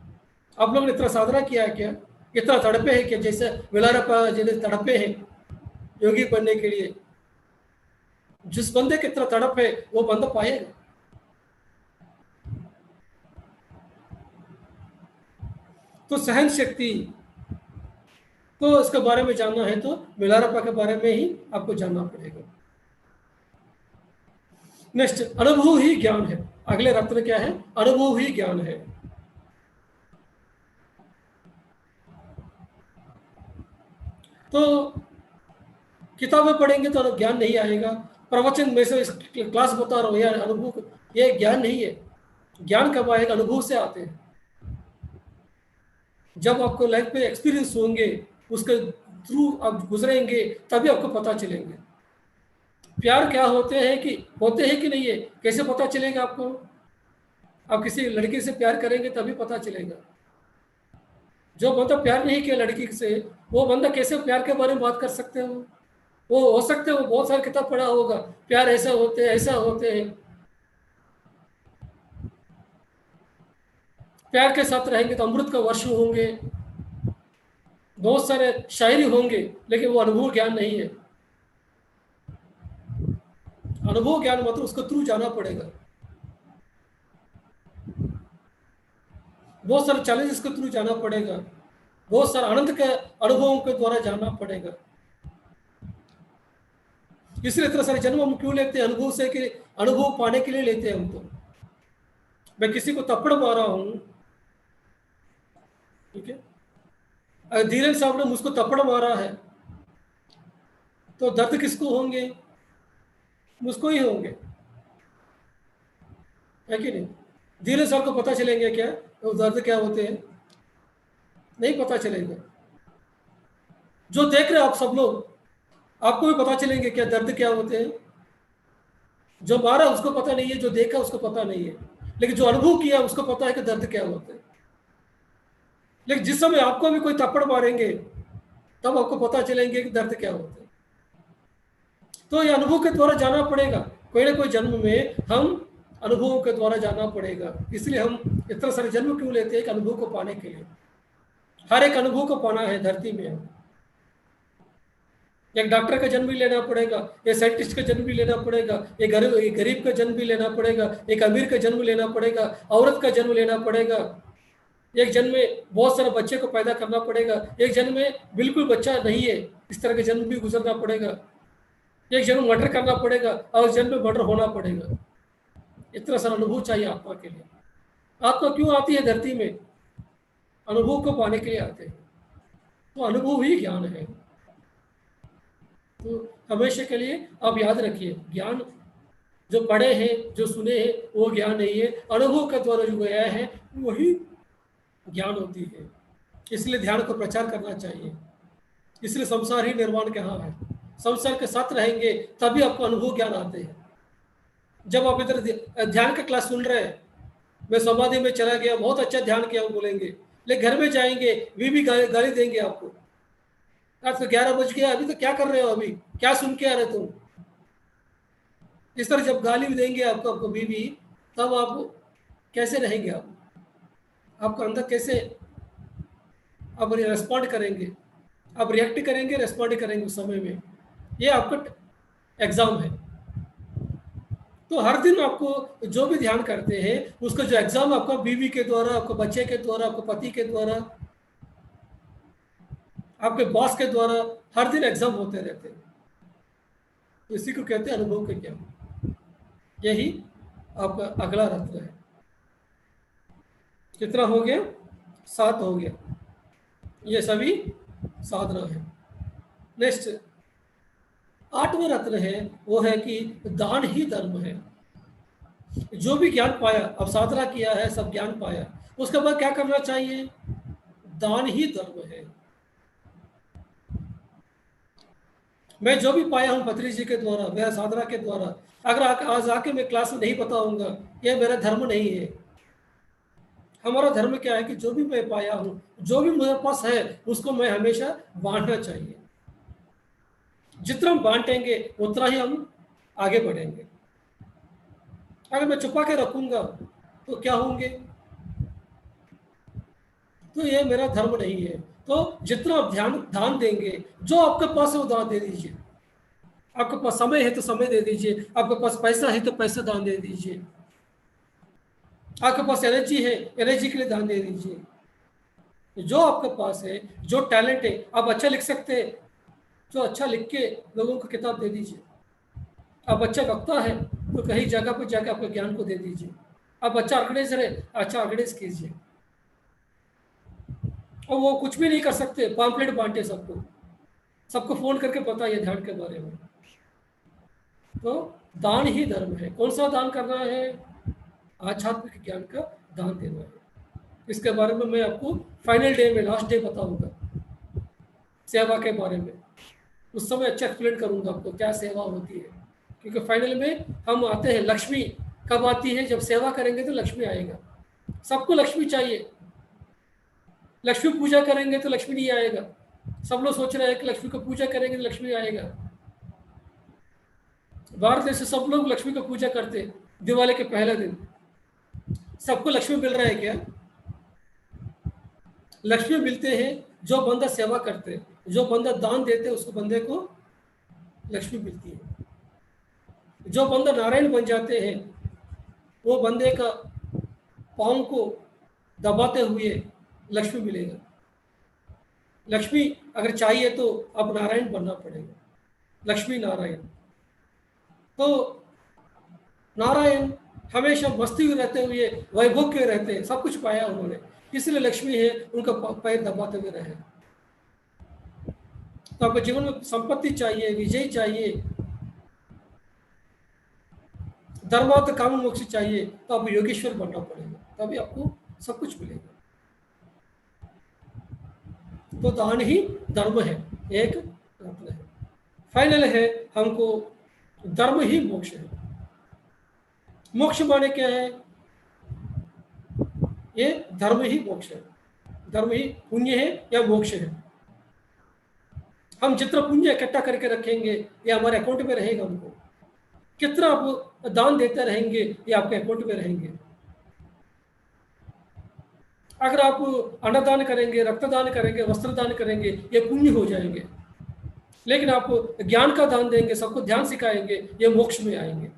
आप लोगों ने इतना साधना किया है क्या, इतना तड़पे है क्या, जैसे मिलारप्पा जिन्हें तड़पे हैं योगी बनने के लिए? जिस बंदे के इतना तड़प है वो बंदा पाएगा। तो सहन शक्ति, तो इसके बारे में जानना है तो मिलारप्पा के बारे में ही आपको जानना पड़ेगा। नेक्स्ट, अनुभव ही ज्ञान है। अगले रत्न क्या है? अनुभव ही ज्ञान है। तो किताबें पढ़ेंगे तो ज्ञान नहीं आएगा, प्रवचन में से क्लास बता रहा हूँ यार, अनुभव ये ज्ञान नहीं है। ज्ञान कब आएगा? अनुभव से आते हैं। जब आपको लाइफ में एक्सपीरियंस होंगे, उसके थ्रू आप गुजरेंगे, तभी आपको पता चलेंगे प्यार क्या होते हैं कि नहीं है। कैसे पता चलेगा आपको? आप किसी लड़की से प्यार करेंगे तभी पता चलेगा। जो बंदा प्यार नहीं किया लड़की से, वो बंदा कैसे प्यार के बारे में बात कर सकते हो? वो हो सकते हो बहुत सारी किताब पढ़ा होगा, प्यार ऐसा होते हैं ऐसा होते हैं, प्यार के साथ रहेंगे तो अमृत का वर्ष होंगे, बहुत सारे शायरी होंगे, लेकिन वो अनुभव ज्ञान नहीं है। अनुभव ज्ञान मतलब उसको थ्रू जाना पड़ेगा, बहुत सारे चैलेंजेस के थ्रू जाना पड़ेगा, बहुत सारे आनंद के अनुभवों के द्वारा जाना पड़ेगा। इसलिए इतना सारे जन्म हम क्यों लेते हैं? अनुभव से, कि अनुभव पाने के लिए लेते हैं हम। तो मैं किसी को थप्पड़ मारा हूं, ठीक है, अगर धीरेन साहब ने मुझको थप्पड़ मारा है तो दर्द किसको होंगे? मुझको ही होंगे, है कि नहीं? धीरेन साहब को पता चलेंगे क्या तो दर्द क्या होते हैं? नहीं पता चलेंगे। जो देख रहे हो आप सब लोग, आपको भी पता चलेंगे क्या दर्द क्या होते हैं? जो मारा उसको पता नहीं है, जो देखा उसको पता नहीं है, लेकिन जो अनुभव किया उसको पता है कि दर्द क्या होते हैं। लेकिन जिस समय आपको भी कोई थप्पड़ मारेंगे तब आपको पता चलेंगे कि दर्द क्या होते हैं। तो ये अनुभव के द्वारा जाना पड़ेगा, कोई ना कोई जन्म में हम अनुभवों के द्वारा जाना पड़ेगा। इसलिए हम इतना सारे जन्म क्यों लेते हैं? एक अनुभव को पाने के लिए। हर एक अनुभव को पाना है धरती में। एक डॉक्टर का जन्म भी लेना पड़ेगा, एक साइंटिस्ट का जन्म भी लेना पड़ेगा, एक गरीब का जन्म भी लेना पड़ेगा, एक अमीर का जन्म लेना पड़ेगा, औरत का जन्म लेना पड़ेगा। एक जन्म में बहुत सारे बच्चे को पैदा करना पड़ेगा, एक जन्म में बिल्कुल बच्चा नहीं है, इस तरह के जन्म भी गुजरना पड़ेगा। एक जन्म मर्डर करना पड़ेगा और जन्म में मर्डर होना पड़ेगा। इतना सारा अनुभव चाहिए आत्मा के लिए। आत्मा क्यों आती है धरती में? अनुभव को पाने के लिए आते हैं। तो अनुभव ही ज्ञान है। तो हमेशा के लिए आप याद रखिए, ज्ञान जो पढ़े हैं, जो सुने हैं, वो ज्ञान नहीं है। अनुभव के द्वारा जो गया है वही ज्ञान होती है। इसलिए ध्यान को प्रचार करना चाहिए। इसलिए संसार ही निर्वाण कहाँ है। संसार के साथ रहेंगे तभी आपको अनुभव ज्ञान आते हैं। जब आप इधर ध्यान का क्लास सुन रहे हैं, मैं समाधि में चला गया, बहुत अच्छा ध्यान किया, वो बोलेंगे, लेकिन घर में जाएंगे भी गाली देंगे आपको। रात को 11 बज गया, अभी तो क्या कर रहे हो, अभी क्या सुन के आ रहे तुम? इस तरह जब गाली भी देंगे आपको, आपको बीवी, तब आप कैसे रहेंगे? आप आपका अंदर कैसे आप रेस्पॉन्ड करेंगे? आप रिएक्ट करेंगे, रेस्पॉन्ड करेंगे उस समय में। ये आपका एग्जाम है। तो हर दिन आपको जो भी ध्यान करते हैं उसका जो एग्जाम आपका बीवी के द्वारा, आपके बच्चे के द्वारा, आपके पति के द्वारा, आपके बॉस के द्वारा हर दिन एग्जाम होते रहते हैं। तो इसी को कहते हैं अनुभव के ज्ञान। यही आपका अगला रत्न है। कितना हो गया? 7 हो गया। ये सभी साधना है। नेक्स्ट 8वां रत्न है, वो है कि दान ही धर्म है। जो भी ज्ञान पाया, अब साधना किया है, सब ज्ञान पाया, उसके बाद क्या करना चाहिए? दान ही धर्म है। मैं जो भी पाया हूं पत्री जी के द्वारा, मेरा साधना के द्वारा, अगर आज आके मैं क्लास में नहीं बताऊंगा, यह मेरा धर्म नहीं है। हमारा धर्म क्या है कि जो भी मैं पाया हूं, जो भी मेरे पास है, उसको मैं हमेशा बांटना चाहिए। जितना हम बांटेंगे उतना ही हम आगे बढ़ेंगे। अगर मैं छुपा के रखूंगा तो क्या होंगे? तो ये मेरा धर्म नहीं है। तो जितना आप दान देंगे, जो आपके पास है वो दान दे दीजिए। आपके पास समय है तो समय दे दीजिए, आपके पास पैसा है तो पैसा दान दे दीजिए, आपके पास एनर्जी है, एनर्जी के लिए दान दे दीजिए। जो आपके पास है, जो टैलेंट है, आप अच्छा लिख सकते हैं, जो अच्छा लिख के लोगों को किताब दे दीजिए। आप अच्छा वक्ता है तो कहीं जगह पर जाकर आपके ज्ञान को दे दीजिए। आप अच्छा ऑर्गेनाइजर है, अच्छा ऑर्गेनाइज कीजिए। और वो कुछ भी नहीं कर सकते, पॉम्पलेट बांटे सबको, सबको फोन करके बताइए ध्यान के बारे में। तो दान ही धर्म है। कौन सा दान करना है? आध्यात्मिक ज्ञान का दान देना है। इसके बारे में मैं आपको फाइनल डे में, लास्ट डे बताऊंगा, सेवा के बारे में। उस समय अच्छा एक्सप्लेन करूंगा आपको क्या सेवा होती है। क्योंकि फाइनल में हम आते हैं, लक्ष्मी कब आती है? जब सेवा करेंगे तो लक्ष्मी आएगा। सबको लक्ष्मी चाहिए। लक्ष्मी पूजा करेंगे तो लक्ष्मी नहीं आएगा। सब लोग सोच रहे हैं कि लक्ष्मी को पूजा करेंगे तो लक्ष्मी आएगा। भारत देश से सब लोग लक्ष्मी को पूजा करते हैं। दिवाली के पहले दिन सबको लक्ष्मी मिल रहा है क्या? लक्ष्मी मिलते हैं जो बंदा सेवा करते हैं, जो बंदा दान देते हैं, उसको बंदे को लक्ष्मी मिलती है। जो बंदा नारायण बन जाते हैं, वो बंदे का पाँव को दबाते हुए लक्ष्मी मिलेगा। लक्ष्मी अगर चाहिए तो अब नारायण बनना पड़ेगा। लक्ष्मी नारायण। तो नारायण हमेशा मस्ती में रहते हुए, वैभव के रहते हैं, सब कुछ पाया उन्होंने, इसलिए लक्ष्मी है उनका पैर दबाते हुए रहे। तो आपको जीवन में संपत्ति चाहिए, विजय चाहिए, धर्मार्थ काम मोक्ष चाहिए, तो आपको योगेश्वर बनना पड़ेगा, तभी आपको सब कुछ मिलेगा। तो दान ही धर्म है, एक रत्न है। फाइनल है हमको धर्म ही मोक्ष है। मोक्ष माने क्या है? ये धर्म ही मोक्ष है, धर्म ही पुण्य है या मोक्ष है। हम जितना पुण्य इकट्ठा करके रखेंगे ये हमारे अकाउंट में रहेगा, हमको कितना आप दान देते रहेंगे ये आपके अकाउंट में रहेंगे। अगर आप अन्नदान करेंगे, रक्तदान करेंगे, वस्त्रदान करेंगे, ये पुण्य हो जाएंगे। लेकिन आप ज्ञान का दान देंगे, सबको ध्यान सिखाएंगे, ये मोक्ष में आएंगे।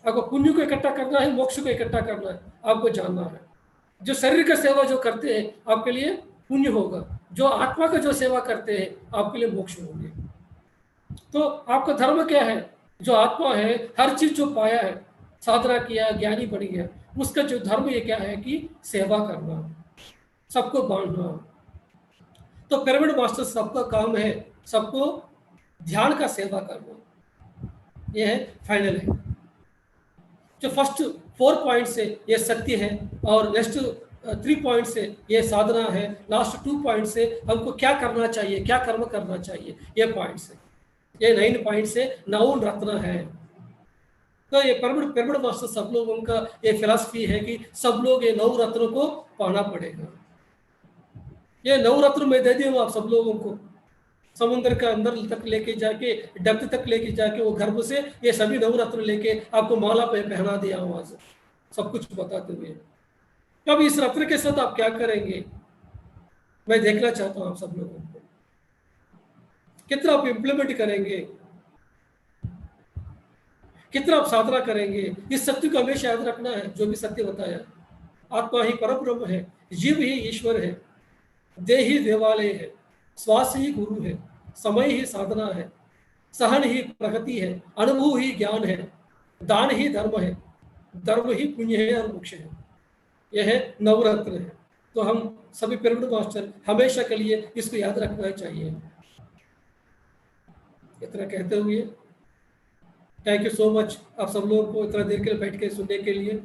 आपको पुण्य को इकट्ठा करना है, मोक्ष को इकट्ठा करना है, आपको जानना है। जो शरीर का सेवा जो करते हैं आपके लिए पुण्य होगा, जो आत्मा का जो सेवा करते हैं आपके लिए मोक्ष होंगे। तो आपका धर्म क्या है? जो आत्मा है, हर चीज जो पाया है, साधना किया, ज्ञानी बन गया, उसका जो धर्म ये क्या है कि सेवा करना, सबको बांटना। तो पिरामिड मास्टर सबका काम है सबको ध्यान का सेवा करना, ये है फाइनल है। जो फर्स्ट 4 पॉइंट से ये सत्य है, और नेक्स्ट 3 पॉइंट से ये साधना है, लास्ट 2 पॉइंट से हमको क्या करना चाहिए, क्या कर्म करना चाहिए, ये पॉइंट से, ये 9 पॉइंट से 9 रत्न है। तो ये पिरामिड मास्टर सब लोगों का ये फिलॉसफी है कि सब लोग ये 9 रत्नों को पाना पड़ेगा। ये 9 रत्न मैं दे दी हूँ आप सब लोगों को, समुद्र के अंदर तक लेके जाके, डेप्थ तक लेके जाके, वो गर्भ से ये सभी 9 रत्न लेके आपको माला पे पहना दिया हूँ आज, सब कुछ बताते हुए। अब इस रत्न के साथ आप क्या करेंगे, मैं देखना चाहता हूँ आप सब लोगों को, कितना आप इम्प्लीमेंट करेंगे, कितना आप साधना करेंगे। इस सत्य को हमेशा याद रखना है, जो भी सत्य बताया, आत्मा ही परब्रह्म है, जीव ही ईश्वर है, देह ही देवालय है, श्वास ही गुरु है, समय ही साधना है, सहन ही प्रगति है, अनुभव ही ज्ञान है, दान ही धर्म है, धर्म ही पुण्य है और मोक्ष है। यह है नवरत्न है। तो हम सभी पिरामिड मास्टर हमेशा के लिए इसको याद रखना चाहिए। इतना कहते हुए थैंक यू सो मच आप सब लोगों को इतना देर के लिए बैठ के सुनने के लिए।